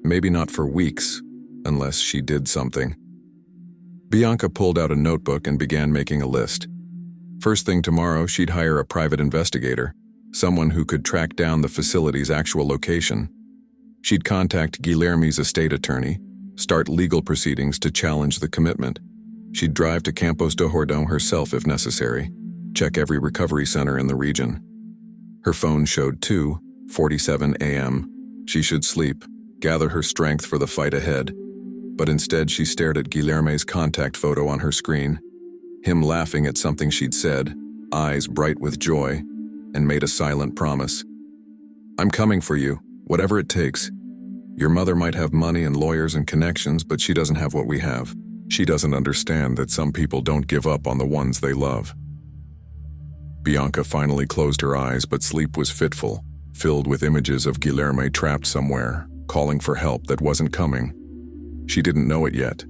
Speaker 1: Maybe not for weeks, unless she did something. Bianca pulled out a notebook and began making a list. First thing tomorrow, she'd hire a private investigator, someone who could track down the facility's actual location. She'd contact Guilherme's estate attorney, start legal proceedings to challenge the commitment. She'd drive to Campos do Jordão herself if necessary, check every recovery center in the region. Her phone showed 2:47 a.m. She should sleep, gather her strength for the fight ahead. But instead she stared at Guilherme's contact photo on her screen, him laughing at something she'd said, eyes bright with joy, and made a silent promise. I'm coming for you, whatever it takes. Your mother might have money and lawyers and connections, but she doesn't have what we have. She doesn't understand that some people don't give up on the ones they love. Bianca finally closed her eyes, but sleep was fitful, filled with images of Guilherme trapped somewhere, calling for help that wasn't coming. She didn't know it yet,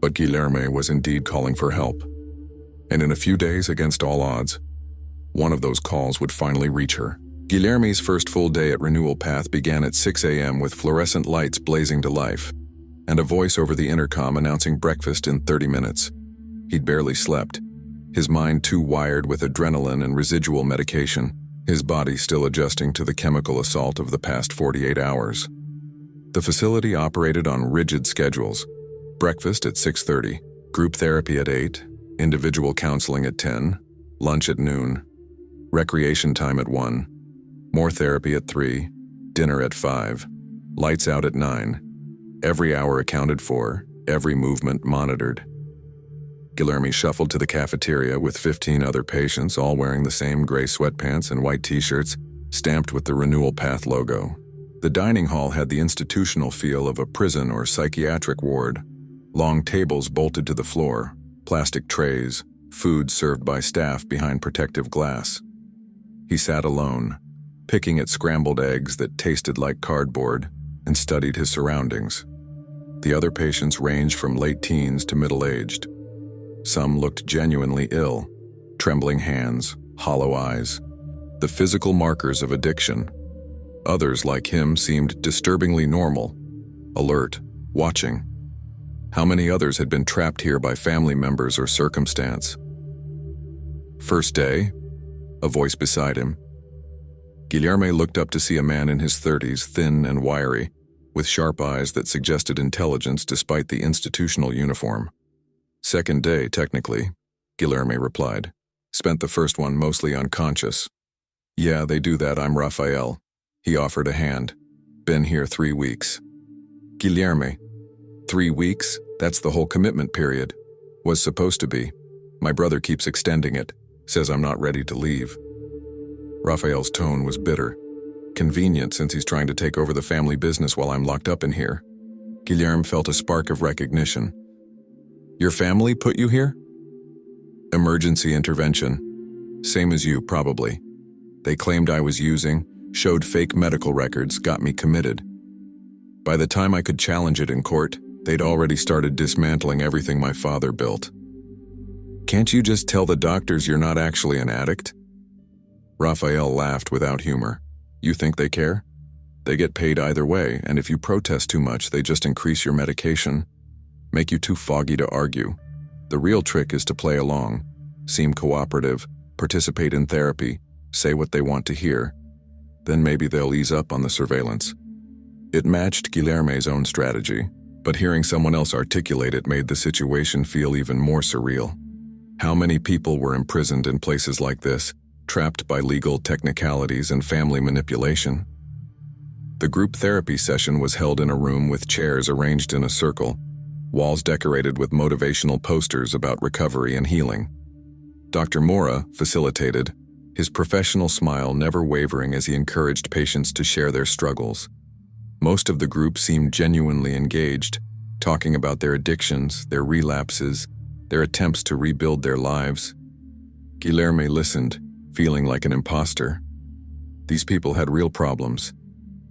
Speaker 1: but Guilherme was indeed calling for help. And in a few days, against all odds, one of those calls would finally reach her. Guilherme's first full day at Renewal Path began at 6 a.m. with fluorescent lights blazing to life, and a voice over the intercom announcing breakfast in 30 minutes. He'd barely slept, his mind too wired with adrenaline and residual medication, his body still adjusting to the chemical assault of the past 48 hours. The facility operated on rigid schedules. Breakfast at 6:30, group therapy at 8, individual counseling at 10, lunch at noon, recreation time at 1, more therapy at 3, dinner at 5, lights out at 9, every hour accounted for, every movement monitored. Guilherme shuffled to the cafeteria with 15 other patients, all wearing the same gray sweatpants and white t-shirts, stamped with the Renewal Path logo. The dining hall had the institutional feel of a prison or psychiatric ward. Long tables bolted to the floor, plastic trays, food served by staff behind protective glass. He sat alone, picking at scrambled eggs that tasted like cardboard, and studied his surroundings. The other patients ranged from late teens to middle-aged. Some looked genuinely ill, trembling hands, hollow eyes, the physical markers of addiction. Others, like him, seemed disturbingly normal, alert, watching. How many others had been trapped here by family members or circumstance? First day, a voice beside him. Guilherme looked up to see a man in his 30s, thin and wiry, with sharp eyes that suggested intelligence despite the institutional uniform. Second day, technically, Guilherme replied. Spent the first one mostly unconscious. Yeah, they do that. I'm Rafael. He offered a hand. Been here 3 weeks. Guilherme. 3 weeks? That's the whole commitment period. Was supposed to be. My brother keeps extending it. Says I'm not ready to leave. Rafael's tone was bitter. Convenient since he's trying to take over the family business while I'm locked up in here. Guilherme felt a spark of recognition. Your family put you here? Emergency intervention. Same as you, probably. They claimed I was using, showed fake medical records, got me committed. By the time I could challenge it in court, they'd already started dismantling everything my father built. Can't you just tell the doctors you're not actually an addict? Rafael laughed without humor. You think they care? They get paid either way, and if you protest too much, they just increase your medication, make you too foggy to argue. The real trick is to play along, seem cooperative, participate in therapy, say what they want to hear. Then maybe they'll ease up on the surveillance. It matched Guilherme's own strategy, but hearing someone else articulate it made the situation feel even more surreal. How many people were imprisoned in places like this, trapped by legal technicalities and family manipulation? The group therapy session was held in a room with chairs arranged in a circle, walls decorated with motivational posters about recovery and healing. Dr. Moura facilitated, his professional smile never wavering as he encouraged patients to share their struggles. Most of the group seemed genuinely engaged, talking about their addictions, their relapses, their attempts to rebuild their lives. Guilherme listened, feeling like an imposter. These people had real problems.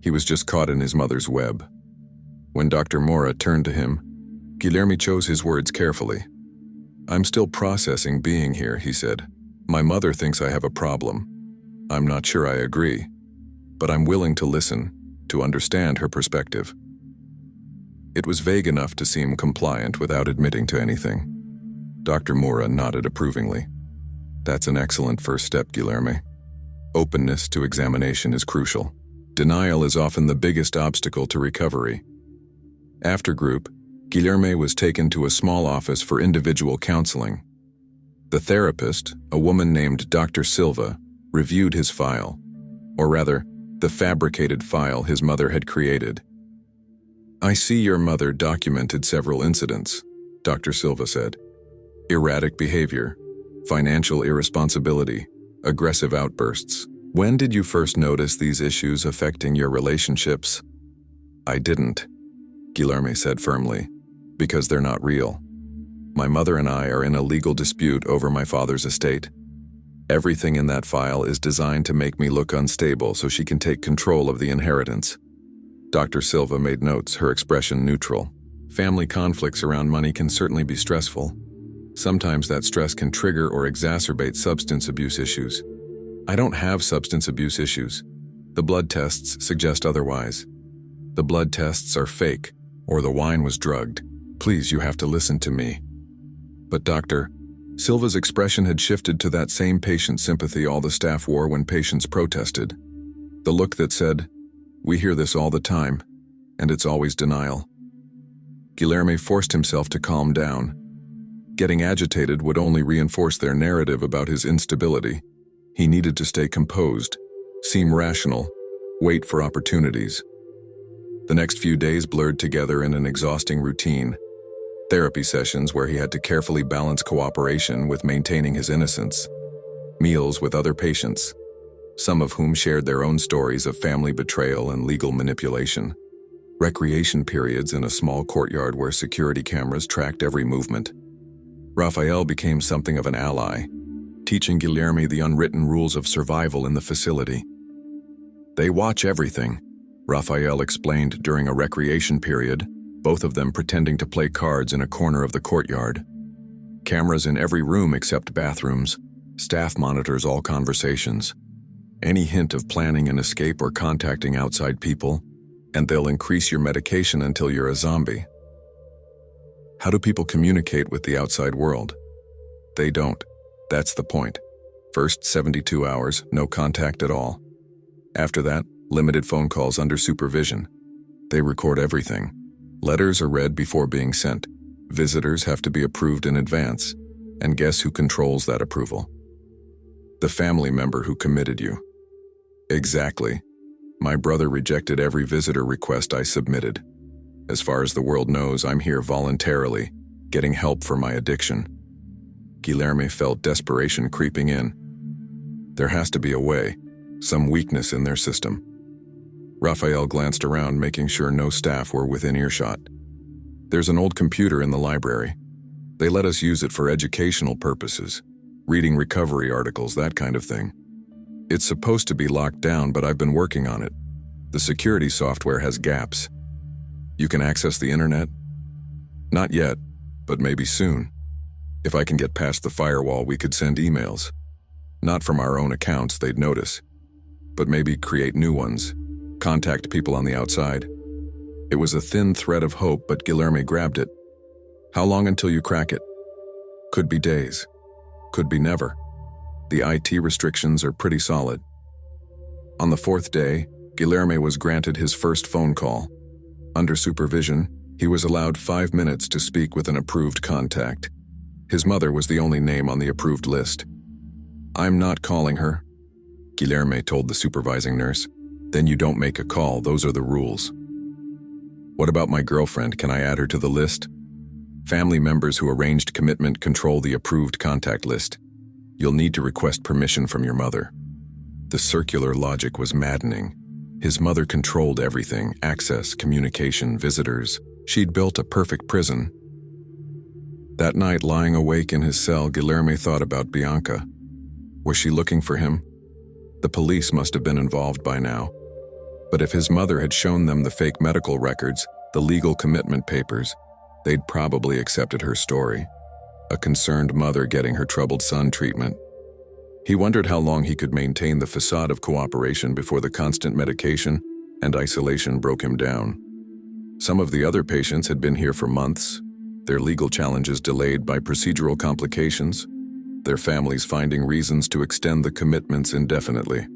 Speaker 1: He was just caught in his mother's web. When Dr. Moura turned to him, Guilherme chose his words carefully. I'm still processing being here, he said. My mother thinks I have a problem. I'm not sure I agree, but I'm willing to listen, to understand her perspective. It was vague enough to seem compliant without admitting to anything. Dr. Moura nodded approvingly. That's an excellent first step, Guilherme. Openness to examination is crucial. Denial is often the biggest obstacle to recovery. After group, Guilherme was taken to a small office for individual counseling. The therapist, a woman named Dr. Silva, reviewed his file, or rather, the fabricated file his mother had created. I see your mother documented several incidents, Dr. Silva said. Erratic behavior, financial irresponsibility, aggressive outbursts. When did you first notice these issues affecting your relationships? I didn't, Guilherme said firmly, because they're not real. My mother and I are in a legal dispute over my father's estate. Everything in that file is designed to make me look unstable so she can take control of the inheritance. Dr. Silva made notes, her expression neutral. Family conflicts around money can certainly be stressful. Sometimes that stress can trigger or exacerbate substance abuse issues. I don't have substance abuse issues. The blood tests suggest otherwise. The blood tests are fake, or the wine was drugged. Please, you have to listen to me. But Dr. Silva's expression had shifted to that same patient sympathy all the staff wore when patients protested. The look that said, we hear this all the time, and it's always denial. Guilherme forced himself to calm down. Getting agitated would only reinforce their narrative about his instability. He needed to stay composed, seem rational, wait for opportunities. The next few days blurred together in an exhausting routine. Therapy sessions where he had to carefully balance cooperation with maintaining his innocence. Meals with other patients, some of whom shared their own stories of family betrayal and legal manipulation. Recreation periods in a small courtyard where security cameras tracked every movement. Rafael became something of an ally, teaching Guilherme the unwritten rules of survival in the facility. They watch everything, Rafael explained during a recreation period, both of them pretending to play cards in a corner of the courtyard. Cameras in every room except bathrooms. Staff monitors all conversations. Any hint of planning an escape or contacting outside people, and they'll increase your medication until you're a zombie. How do people communicate with the outside world? They don't. That's the point. First 72 hours, no contact at all. After that, limited phone calls under supervision. They record everything. Letters are read before being sent. Visitors have to be approved in advance. And guess who controls that approval? The family member who committed you. Exactly. My brother rejected every visitor request I submitted. As far as the world knows, I'm here voluntarily, getting help for my addiction. Guilherme felt desperation creeping in. There has to be a way, some weakness in their system. Rafael glanced around, making sure no staff were within earshot. There's an old computer in the library. They let us use it for educational purposes, reading recovery articles, that kind of thing. It's supposed to be locked down, but I've been working on it. The security software has gaps. You can access the internet? Not yet, but maybe soon. If I can get past the firewall, we could send emails. Not from our own accounts, they'd notice. But maybe create new ones. Contact people on the outside. It was a thin thread of hope, but Guilherme grabbed it. How long until you crack it? Could be days. Could be never. The IT restrictions are pretty solid. On the fourth day, Guilherme was granted his first phone call. Under supervision, he was allowed 5 minutes to speak with an approved contact. His mother was the only name on the approved list. "I'm not calling her," Guilherme told the supervising nurse. "Then you don't make a call, those are the rules." "What about my girlfriend? Can I add her to the list?" "Family members who arranged commitment control the approved contact list. You'll need to request permission from your mother." The circular logic was maddening. His mother controlled everything: access, communication, visitors. She'd built a perfect prison. That night, lying awake in his cell, Guilherme thought about Bianca. Was she looking for him? The police must have been involved by now. But if his mother had shown them the fake medical records, the legal commitment papers, they'd probably accepted her story. A concerned mother getting her troubled son treatment. He wondered how long he could maintain the facade of cooperation before the constant medication and isolation broke him down. Some of the other patients had been here for months, their legal challenges delayed by procedural complications, their families finding reasons to extend the commitments indefinitely.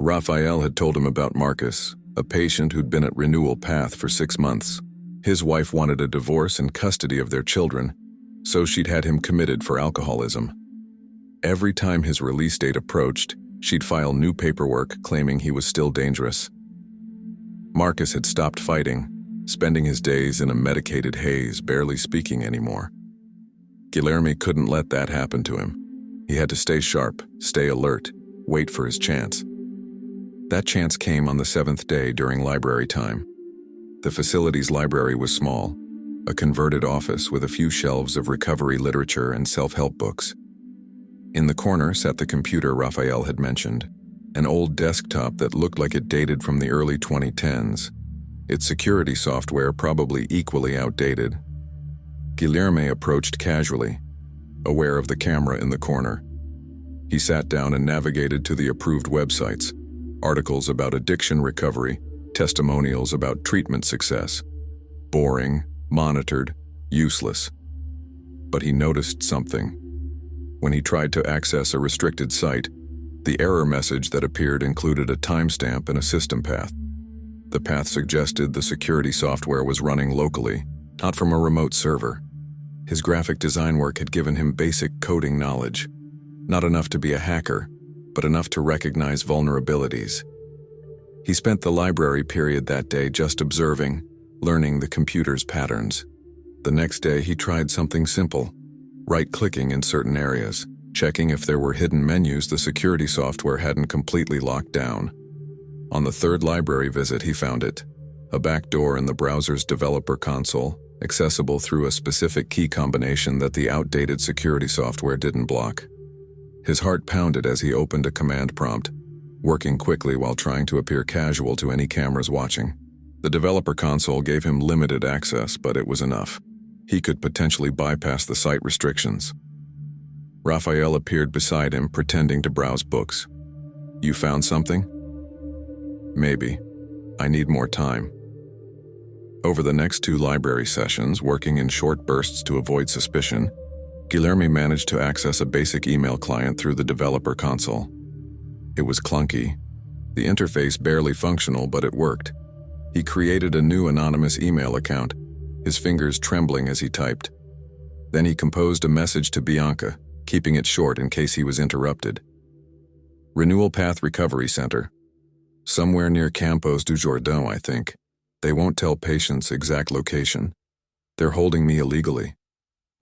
Speaker 1: Rafael had told him about Marcus, a patient who'd been at Renewal Path for 6 months. His wife wanted a divorce and custody of their children, so she'd had him committed for alcoholism. Every time his release date approached, she'd file new paperwork claiming he was still dangerous. Marcus had stopped fighting, spending his days in a medicated haze, barely speaking anymore. Guilherme couldn't let that happen to him. He had to stay sharp, stay alert, wait for his chance. That chance came on the 7th day during library time. The facility's library was small, a converted office with a few shelves of recovery literature and self-help books. In the corner sat the computer Rafael had mentioned, an old desktop that looked like it dated from the early 2010s, its security software probably equally outdated. Guilherme approached casually, aware of the camera in the corner. He sat down and navigated to the approved websites, articles about addiction recovery, testimonials about treatment success. Boring, monitored, useless. But he noticed something. When he tried to access a restricted site, the error message that appeared included a timestamp and a system path. The path suggested the security software was running locally, not from a remote server. His graphic design work had given him basic coding knowledge, not enough to be a hacker, but enough to recognize vulnerabilities. He spent the library period that day just observing, learning the computer's patterns. The next day he tried something simple, right-clicking in certain areas, checking if there were hidden menus the security software hadn't completely locked down. On the 3rd library visit he found it, a backdoor in the browser's developer console, accessible through a specific key combination that the outdated security software didn't block. His heart pounded as he opened a command prompt, working quickly while trying to appear casual to any cameras watching. The developer console gave him limited access, but it was enough. He could potentially bypass the site restrictions. Raphael appeared beside him, pretending to browse books. "You found something?" "Maybe. I need more time." Over the next 2 library sessions, working in short bursts to avoid suspicion, Guilherme managed to access a basic email client through the developer console. It was clunky. The interface barely functional, but it worked. He created a new anonymous email account, his fingers trembling as he typed. Then he composed a message to Bianca, keeping it short in case he was interrupted. "Renewal Path Recovery Center. Somewhere near Campos do Jordão, I think. They won't tell patients exact location. They're holding me illegally.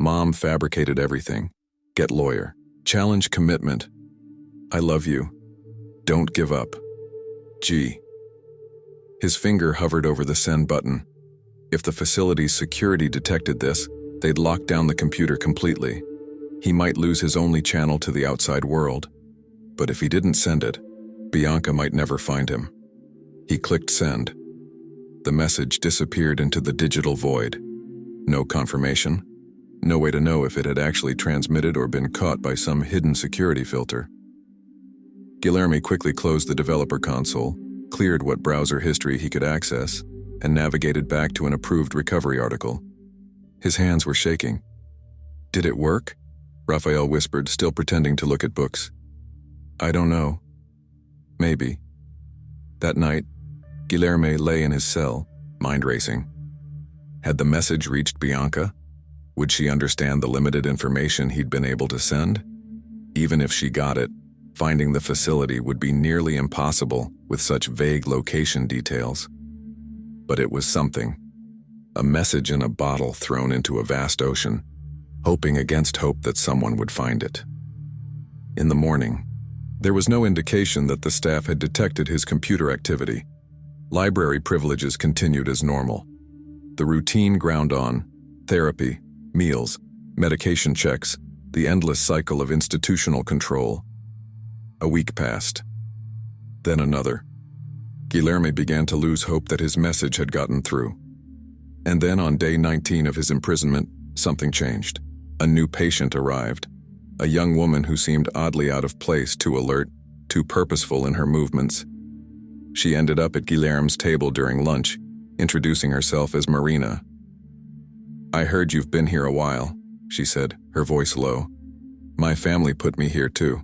Speaker 1: Mom fabricated everything. Get lawyer. Challenge commitment. I love you. Don't give up. G." His finger hovered over the send button. If the facility's security detected this, they'd lock down the computer completely. He might lose his only channel to the outside world. But if he didn't send it, Bianca might never find him. He clicked send. The message disappeared into the digital void. No confirmation. No way to know if it had actually transmitted or been caught by some hidden security filter. Guilherme quickly closed the developer console, cleared what browser history he could access, and navigated back to an approved recovery article. His hands were shaking. "Did it work?" Raphael whispered, still pretending to look at books. "I don't know. Maybe." That night, Guilherme lay in his cell, mind racing. Had the message reached Bianca? Would she understand the limited information he'd been able to send? Even if she got it, finding the facility would be nearly impossible with such vague location details. But it was something. A message in a bottle thrown into a vast ocean, hoping against hope that someone would find it. In the morning, there was no indication that the staff had detected his computer activity. Library privileges continued as normal. The routine ground on: therapy, meals, medication checks, the endless cycle of institutional control. A week passed. Then another. Guilherme began to lose hope that his message had gotten through. And then on day 19 of his imprisonment, something changed. A new patient arrived. A young woman who seemed oddly out of place, too alert, too purposeful in her movements. She ended up at Guilherme's table during lunch, introducing herself as Marina. "I heard you've been here a while," she said, her voice low. "My family put me here too.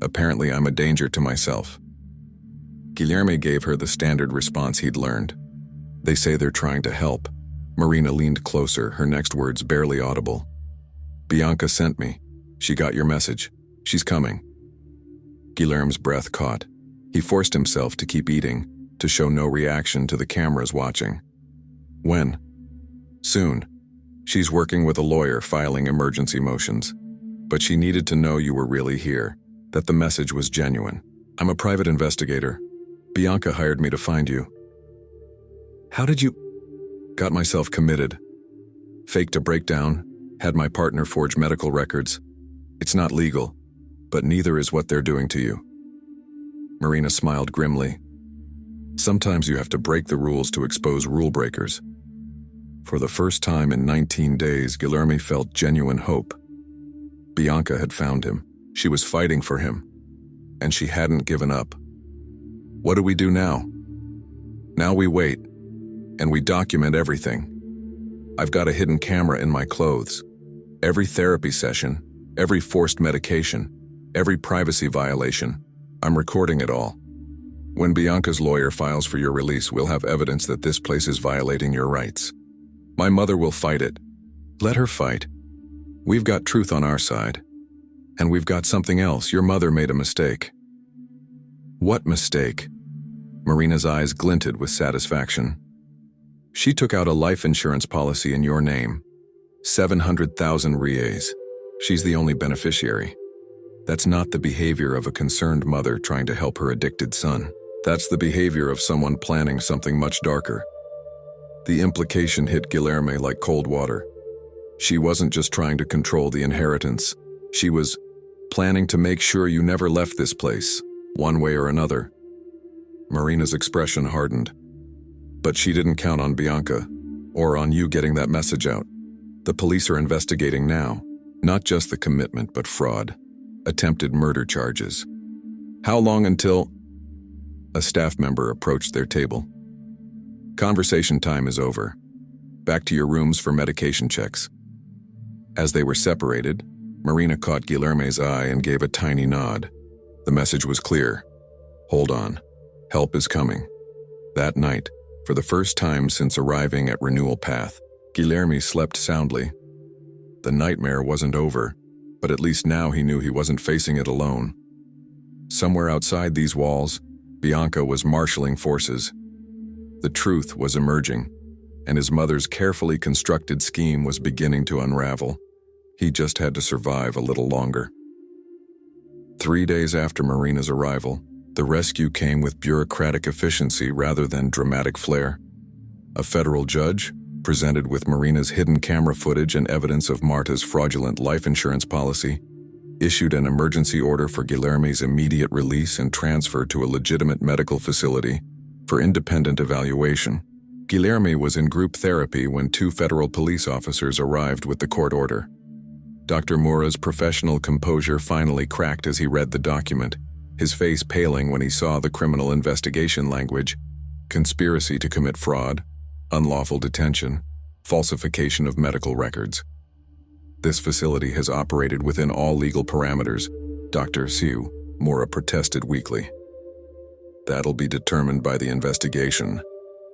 Speaker 1: Apparently I'm a danger to myself." Guilherme gave her the standard response he'd learned. "They say they're trying to help." Marina leaned closer, her next words barely audible. "Bianca sent me. She got your message. She's coming." Guilherme's breath caught. He forced himself to keep eating, to show no reaction to the cameras watching. "When?" "Soon. She's working with a lawyer filing emergency motions. But she needed to know you were really here, that the message was genuine. I'm a private investigator. Bianca hired me to find you." "How did you—" "Got myself committed. Faked a breakdown, had my partner forge medical records. It's not legal, but neither is what they're doing to you." Marina smiled grimly. "Sometimes you have to break the rules to expose rule breakers." For the first time in 19 days, Guilherme felt genuine hope. Bianca had found him. She was fighting for him. And she hadn't given up. What do we do now? Now we wait. And we document everything. I've got a hidden camera in my clothes. Every therapy session, every forced medication, every privacy violation. I'm recording it all. When Bianca's lawyer files for your release, we'll have evidence that this place is violating your rights. My mother will fight it. Let her fight. We've got truth on our side. And we've got something else. Your mother made a mistake." "What mistake?" Marina's eyes glinted with satisfaction. "She took out a life insurance policy in your name. 700,000 reais. She's the only beneficiary. That's not the behavior of a concerned mother trying to help her addicted son. That's the behavior of someone planning something much darker." The implication hit Guilherme like cold water. She wasn't just trying to control the inheritance. She was planning to make sure you never left this place, one way or another. Marina's expression hardened. But she didn't count on Bianca, or on you getting that message out. The police are investigating now, not just the commitment but fraud, attempted murder charges. How long until... A staff member approached their table. Conversation time is over. Back to your rooms for medication checks. As they were separated, Marina caught Guilherme's eye and gave a tiny nod. The message was clear. Hold on. Help is coming. That night, for the first time since arriving at Renewal Path, Guilherme slept soundly. The nightmare wasn't over, but at least now he knew he wasn't facing it alone. Somewhere outside these walls, Bianca was marshaling forces. The truth was emerging, and his mother's carefully constructed scheme was beginning to unravel. He just had to survive a little longer. 3 days after Marina's arrival, the rescue came with bureaucratic efficiency rather than dramatic flair. A federal judge, presented with Marina's hidden camera footage and evidence of Marta's fraudulent life insurance policy, issued an emergency order for Guilherme's immediate release and transfer to a legitimate medical facility for independent evaluation. Guilherme was in group therapy when 2 federal police officers arrived with the court order. Dr. Moura's professional composure finally cracked as he read the document, his face paling when he saw the criminal investigation language: conspiracy to commit fraud, unlawful detention, falsification of medical records. This facility has operated within all legal parameters, Dr. Siu, Moura protested weakly. That'll be determined by the investigation,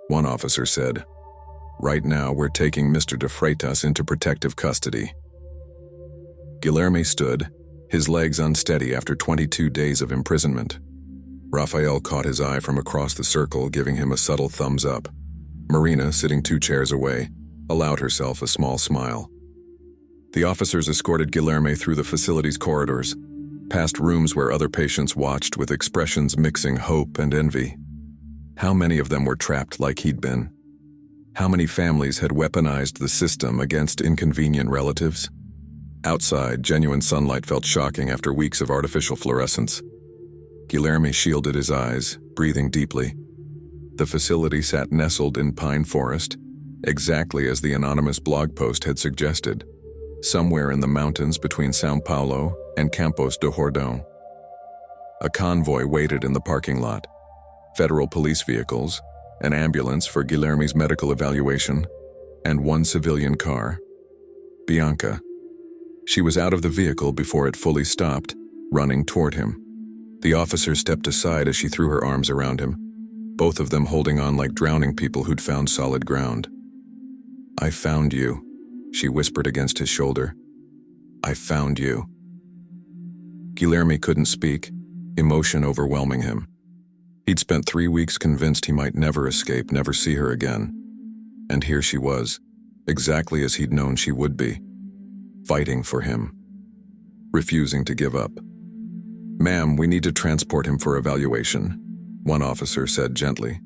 Speaker 1: one officer said. Right now, we're taking Mr. De Freitas into protective custody. Guilherme stood, his legs unsteady after 22 days of imprisonment. Raphael caught his eye from across the circle, giving him a subtle thumbs up. Marina, sitting 2 chairs away, allowed herself a small smile. The officers escorted Guilherme through the facility's corridors, past rooms where other patients watched with expressions mixing hope and envy. How many of them were trapped like he'd been? How many families had weaponized the system against inconvenient relatives? Outside, genuine sunlight felt shocking after weeks of artificial fluorescence. Guilherme shielded his eyes, breathing deeply. The facility sat nestled in pine forest, exactly as the anonymous blog post had suggested, somewhere in the mountains between São Paulo and Campos do Jordão. A convoy waited in the parking lot. Federal police vehicles, an ambulance for Guilherme's medical evaluation, and 1 civilian car. Bianca. She was out of the vehicle before it fully stopped, running toward him. The officer stepped aside as she threw her arms around him, both of them holding on like drowning people who'd found solid ground. I found you, she whispered against his shoulder. I found you. Guilherme couldn't speak, emotion overwhelming him. He'd spent 3 weeks convinced he might never escape, never see her again. And here she was, exactly as he'd known she would be, fighting for him, refusing to give up. Ma'am, we need to transport him for evaluation, one officer said gently.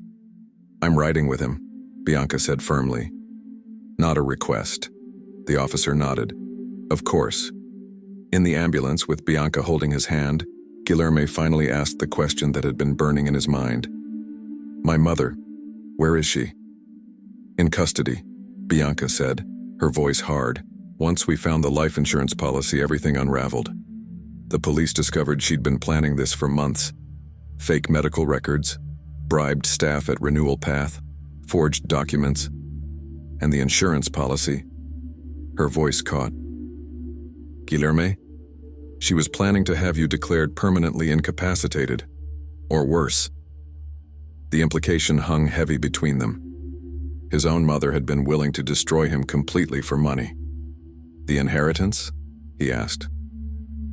Speaker 1: I'm riding with him, Bianca said firmly. Not a request. The officer nodded. Of course. In the ambulance, with Bianca holding his hand, Guilherme finally asked the question that had been burning in his mind. My mother, where is she? In custody, Bianca said, her voice hard. Once we found the life insurance policy, everything unraveled. The police discovered she'd been planning this for months. Fake medical records, bribed staff at Renewal Path, forged documents, and the insurance policy. Her voice caught. Guilherme? She was planning to have you declared permanently incapacitated, or worse. The implication hung heavy between them. His own mother had been willing to destroy him completely for money. The inheritance? He asked.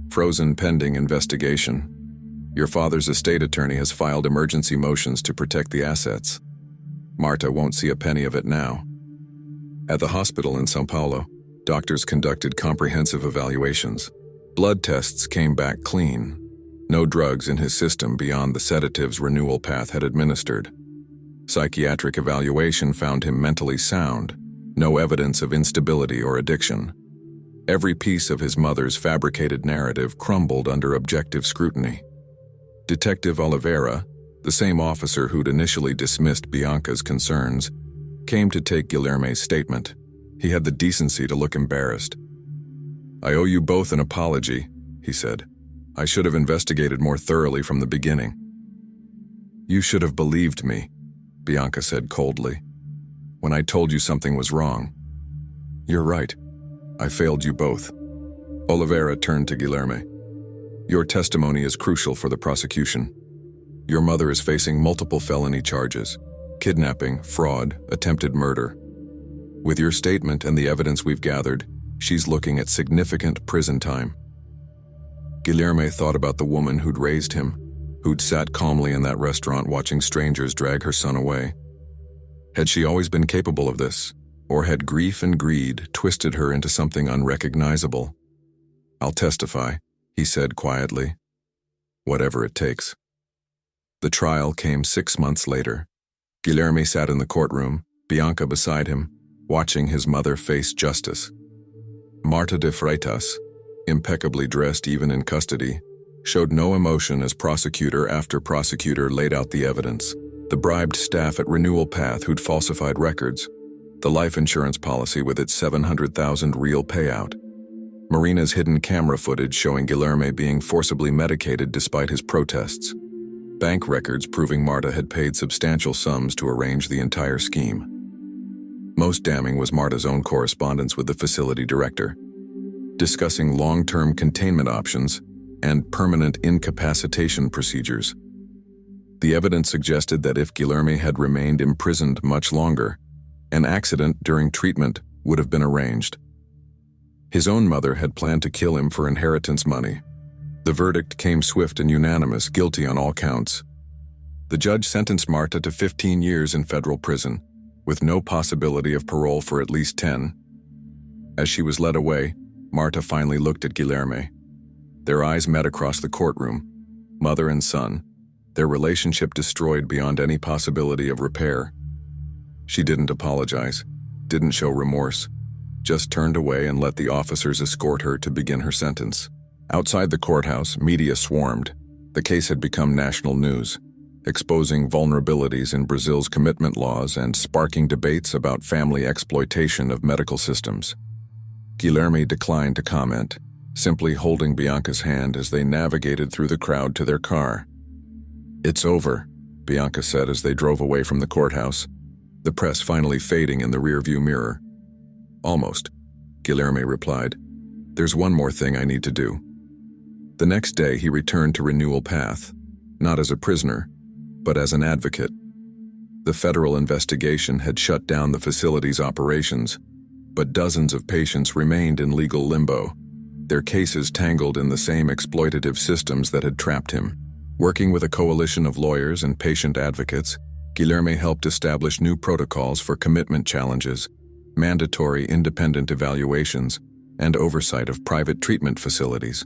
Speaker 1: Frozen pending investigation. Your father's estate attorney has filed emergency motions to protect the assets. Marta won't see a penny of it now. At the hospital in São Paulo, doctors conducted comprehensive evaluations. Blood tests came back clean. No drugs in his system beyond the sedatives Renewal Path had administered. Psychiatric evaluation found him mentally sound, no evidence of instability or addiction. Every piece of his mother's fabricated narrative crumbled under objective scrutiny. Detective Oliveira, The same officer who'd initially dismissed Bianca's concerns came to take Guilherme's statement. He had the decency to look embarrassed. "I owe you both an apology," he said. "I should have investigated more thoroughly from the beginning." "You should have believed me," Bianca said coldly, "when I told you something was wrong." "You're right. I failed you both." Oliveira turned to Guilherme. "Your testimony is crucial for the prosecution. Your mother is facing multiple felony charges: kidnapping, fraud, attempted murder. With your statement and the evidence we've gathered, she's looking at significant prison time." Guilherme thought about the woman who'd raised him, who'd sat calmly in that restaurant watching strangers drag her son away. Had she always been capable of this, or had grief and greed twisted her into something unrecognizable? "I'll testify," he said quietly. "Whatever it takes." The trial came 6 months later. Guilherme sat in the courtroom, Bianca beside him, watching his mother face justice. Marta de Freitas, impeccably dressed even in custody, showed no emotion as prosecutor after prosecutor laid out the evidence. The bribed staff at Renewal Path who'd falsified records, the life insurance policy with its $700,000 real payout, Marina's hidden camera footage showing Guilherme being forcibly medicated despite his protests, bank records proving Marta had paid substantial sums to arrange the entire scheme. Most damning was Marta's own correspondence with the facility director, discussing long-term containment options and permanent incapacitation procedures. The evidence suggested that if Guilherme had remained imprisoned much longer, an accident during treatment would have been arranged. His own mother had planned to kill him for inheritance money. The verdict came swift and unanimous, guilty on all counts. The judge sentenced Marta to 15 years in federal prison, with no possibility of parole for at least 10. As she was led away, Marta finally looked at Guilherme. Their eyes met across the courtroom, mother and son, their relationship destroyed beyond any possibility of repair. She didn't apologize, didn't show remorse, just turned away and let the officers escort her to begin her sentence. Outside the courthouse, media swarmed. The case had become national news, exposing vulnerabilities in Brazil's commitment laws and sparking debates about family exploitation of medical systems. Guilherme declined to comment, simply holding Bianca's hand as they navigated through the crowd to their car. "It's over," Bianca said as they drove away from the courthouse, the press finally fading in the rearview mirror. "Almost," Guilherme replied. "There's one more thing I need to do." The next day he returned to Renewal Path, not as a prisoner, but as an advocate. The federal investigation had shut down the facility's operations, but dozens of patients remained in legal limbo, their cases tangled in the same exploitative systems that had trapped him. Working with a coalition of lawyers and patient advocates, Guilherme helped establish new protocols for commitment challenges, mandatory independent evaluations, and oversight of private treatment facilities.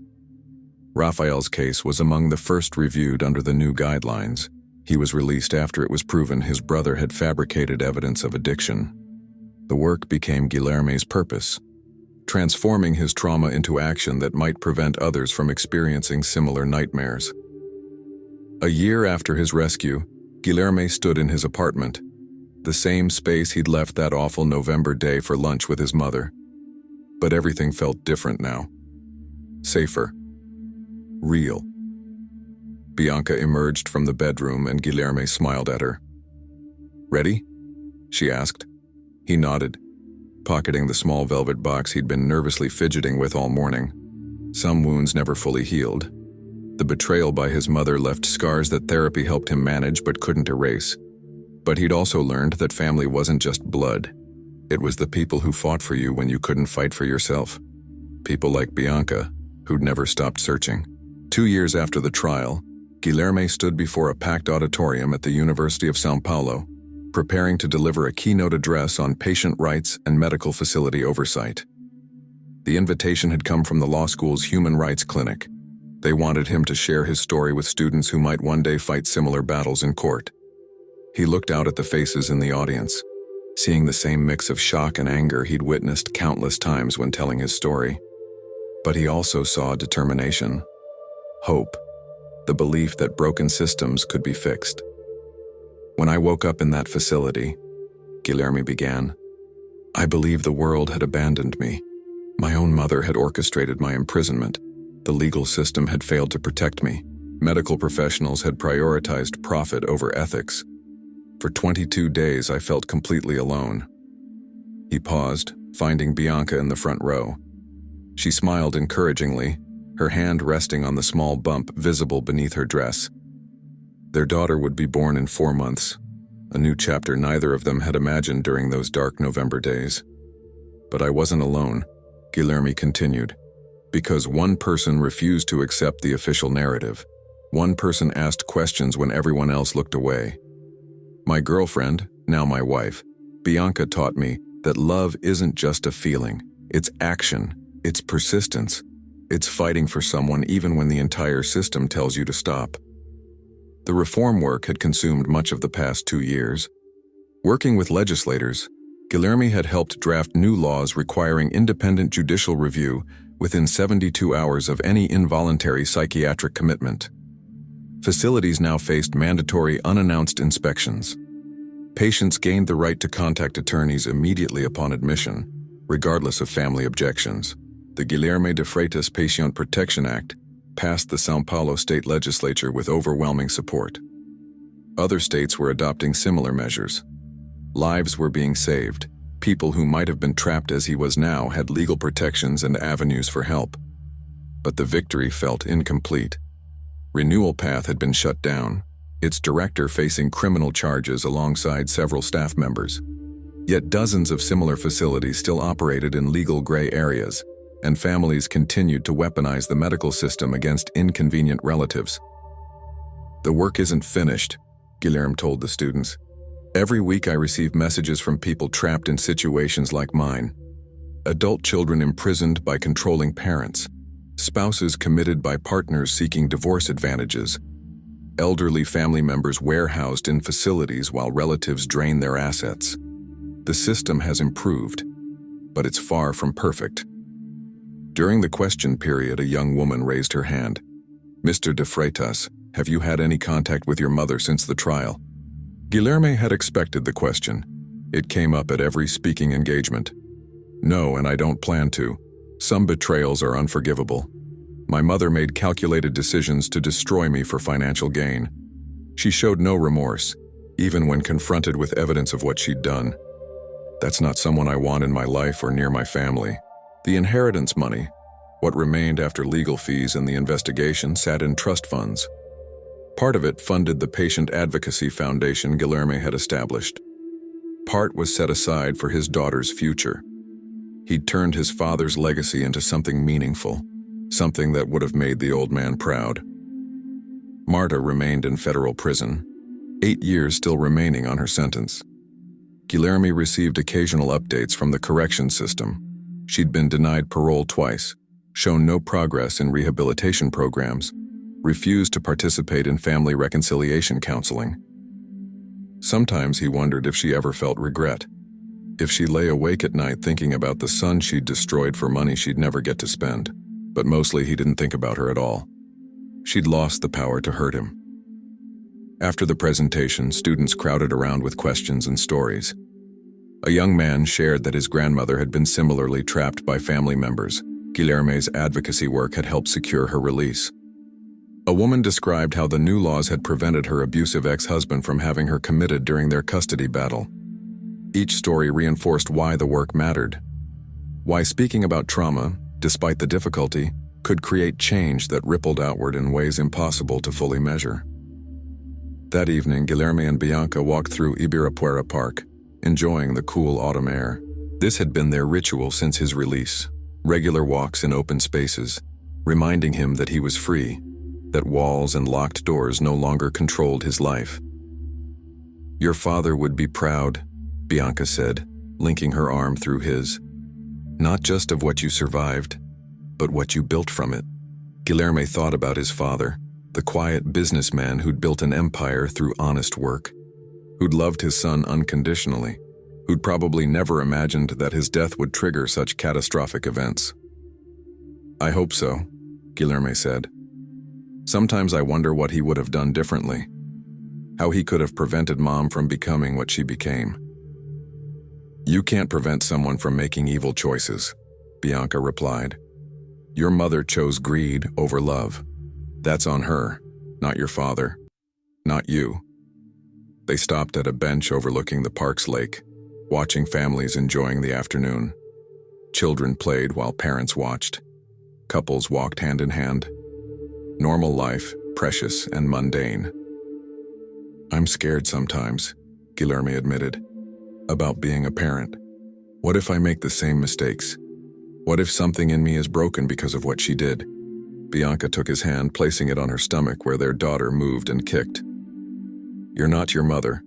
Speaker 1: Rafael's case was among the first reviewed under the new guidelines. He was released after it was proven his brother had fabricated evidence of addiction. The work became Guilherme's purpose, transforming his trauma into action that might prevent others from experiencing similar nightmares. A year after his rescue, Guilherme stood in his apartment, the same space he'd left that awful November day for lunch with his mother. But everything felt different now. Safer. Real. Bianca emerged from the bedroom and Guilherme smiled at her. "Ready?" she asked. He nodded, pocketing the small velvet box he'd been nervously fidgeting with all morning. Some wounds never fully healed. The betrayal by his mother left scars that therapy helped him manage but couldn't erase. But he'd also learned that family wasn't just blood. It was the people who fought for you when you couldn't fight for yourself. People like Bianca, who'd never stopped searching. 2 years after the trial, Guilherme stood before a packed auditorium at the University of São Paulo, preparing to deliver a keynote address on patient rights and medical facility oversight. The invitation had come from the law school's Human Rights Clinic. They wanted him to share his story with students who might one day fight similar battles in court. He looked out at the faces in the audience, seeing the same mix of shock and anger he'd witnessed countless times when telling his story. But he also saw determination, hope, the belief that broken systems could be fixed. When I woke up in that facility, Guilherme began, I believe the world had abandoned me. My own mother had orchestrated my imprisonment. The legal system had failed to protect me. Medical professionals had prioritized profit over ethics. For 22 days, I felt completely alone. He paused, finding Bianca in the front row. She smiled encouragingly, her hand resting on the small bump visible beneath her dress. Their daughter would be born in 4 months, a new chapter neither of them had imagined during those dark November days. But I wasn't alone, Guilherme continued, because one person refused to accept the official narrative. One person asked questions when everyone else looked away. My girlfriend, now my wife, Bianca taught me that love isn't just a feeling, it's action, it's persistence, it's fighting for someone even when the entire system tells you to stop. The reform work had consumed much of the past 2 years. Working with legislators, Guilherme had helped draft new laws requiring independent judicial review within 72 hours of any involuntary psychiatric commitment. Facilities now faced mandatory unannounced inspections. Patients gained the right to contact attorneys immediately upon admission, regardless of family objections. The Guilherme de Freitas Patient Protection Act passed the São Paulo state legislature with overwhelming support. Other states were adopting similar measures. Lives were being saved. People who might have been trapped as he was now had legal protections and avenues for help. But the victory felt incomplete. Renewal Path had been shut down, its director facing criminal charges alongside several staff members. Yet dozens of similar facilities still operated in legal gray areas, and families continued to weaponize the medical system against inconvenient relatives. The work isn't finished, Guilherme told the students. Every week I receive messages from people trapped in situations like mine. Adult children imprisoned by controlling parents, spouses committed by partners seeking divorce advantages, elderly family members warehoused in facilities while relatives drain their assets. The system has improved, but it's far from perfect. During the question period, a young woman raised her hand. Mr. de Freitas, have you had any contact with your mother since the trial? Guilherme had expected the question. It came up at every speaking engagement. No, and I don't plan to. Some betrayals are unforgivable. My mother made calculated decisions to destroy me for financial gain. She showed no remorse, even when confronted with evidence of what she'd done. That's not someone I want in my life or near my family. The inheritance money, what remained after legal fees and the investigation, sat in trust funds. Part of it funded the patient advocacy foundation Guilherme had established. Part was set aside for his daughter's future. He'd turned his father's legacy into something meaningful, something that would have made the old man proud. Marta remained in federal prison, 8 years still remaining on her sentence. Guilherme received occasional updates from the correction system. She'd been denied parole twice, shown no progress in rehabilitation programs, refused to participate in family reconciliation counseling. Sometimes he wondered if she ever felt regret, if she lay awake at night thinking about the son she'd destroyed for money she'd never get to spend. But mostly he didn't think about her at all. She'd lost the power to hurt him. After the presentation, students crowded around with questions and stories. A young man shared that his grandmother had been similarly trapped by family members. Guilherme's advocacy work had helped secure her release. A woman described how the new laws had prevented her abusive ex-husband from having her committed during their custody battle. Each story reinforced why the work mattered. Why speaking about trauma, despite the difficulty, could create change that rippled outward in ways impossible to fully measure. That evening, Guilherme and Bianca walked through Ibirapuera Park, enjoying the cool autumn air. This had been their ritual since his release, regular walks in open spaces, reminding him that he was free, that walls and locked doors no longer controlled his life. Your father would be proud, Bianca said, linking her arm through his. Not just of what you survived, but what you built from it. Guilherme thought about his father, the quiet businessman who'd built an empire through honest work, who'd loved his son unconditionally, who'd probably never imagined that his death would trigger such catastrophic events. I hope so, Guilherme said. Sometimes I wonder what he would have done differently. how he could have prevented Mom from becoming what she became. "You can't prevent someone from making evil choices," Bianca replied. "Your mother chose greed over love. That's on her, not your father, not you." They stopped at a bench overlooking the park's lake, watching families enjoying the afternoon. Children played while parents watched. Couples walked hand in hand. Normal life, precious and mundane. "I'm scared sometimes," Guilherme admitted, "about being a parent. What if I make the same mistakes? What if something in me is broken because of what she did?" Bianca took his hand, placing it on her stomach where their daughter moved and kicked. "You're not your mother.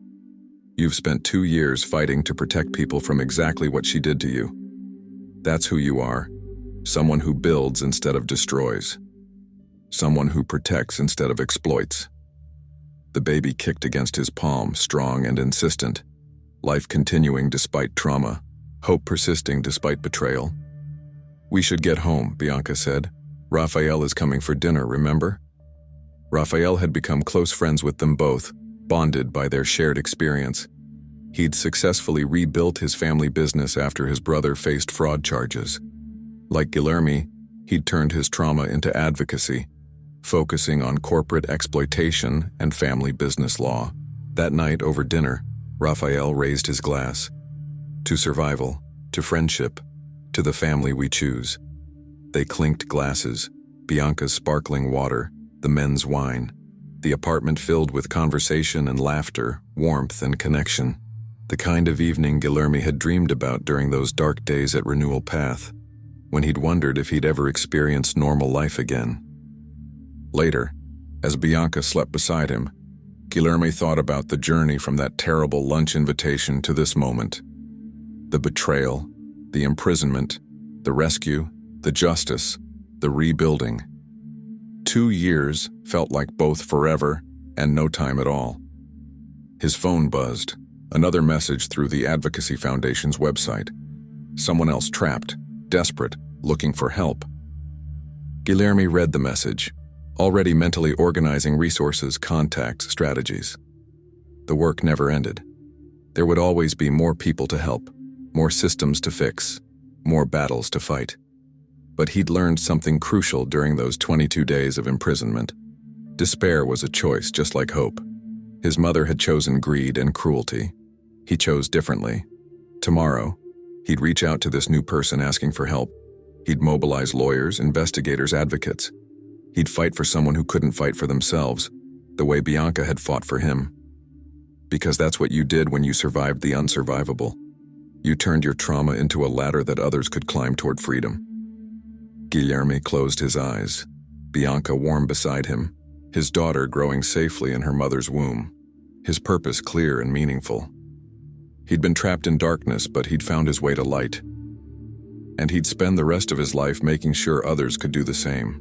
Speaker 1: You've spent 2 years fighting to protect people from exactly what she did to you. That's who you are. Someone who builds instead of destroys. Someone who protects instead of exploits." The baby kicked against his palm, strong and insistent. Life continuing despite trauma, hope persisting despite betrayal. "We should get home," Bianca said. "Rafael is coming for dinner, remember?" Rafael had become close friends with them both, bonded by their shared experience. He'd successfully rebuilt his family business after his brother faced fraud charges. Like Guilherme, he'd turned his trauma into advocacy, focusing on corporate exploitation and family business law. That night over dinner, Rafael raised his glass. "To survival, to friendship, to the family we choose." They clinked glasses, Bianca's sparkling water, the men's wine. The apartment filled with conversation and laughter, warmth and connection. The kind of evening Guilherme had dreamed about during those dark days at Renewal Path, when he'd wondered if he'd ever experience normal life again. Later, as Bianca slept beside him, Guilherme thought about the journey from that terrible lunch invitation to this moment. The betrayal, the imprisonment, the rescue, the justice, the rebuilding. 2 years felt like both forever and no time at all. His phone buzzed, another message through the Advocacy Foundation's website. Someone else trapped, desperate, looking for help. Guilherme read the message, already mentally organizing resources, contacts, strategies. The work never ended. There would always be more people to help, more systems to fix, more battles to fight. But he'd learned something crucial during those 22 days of imprisonment. Despair was a choice, just like hope. His mother had chosen greed and cruelty. He chose differently. Tomorrow, he'd reach out to this new person asking for help. He'd mobilize lawyers, investigators, advocates. He'd fight for someone who couldn't fight for themselves, the way Bianca had fought for him. Because that's what you did when you survived the unsurvivable. You turned your trauma into a ladder that others could climb toward freedom. Guilherme closed his eyes. Bianca warm beside him, his daughter growing safely in her mother's womb, his purpose clear and meaningful. He'd been trapped in darkness, but he'd found his way to light. And he'd spend the rest of his life making sure others could do the same.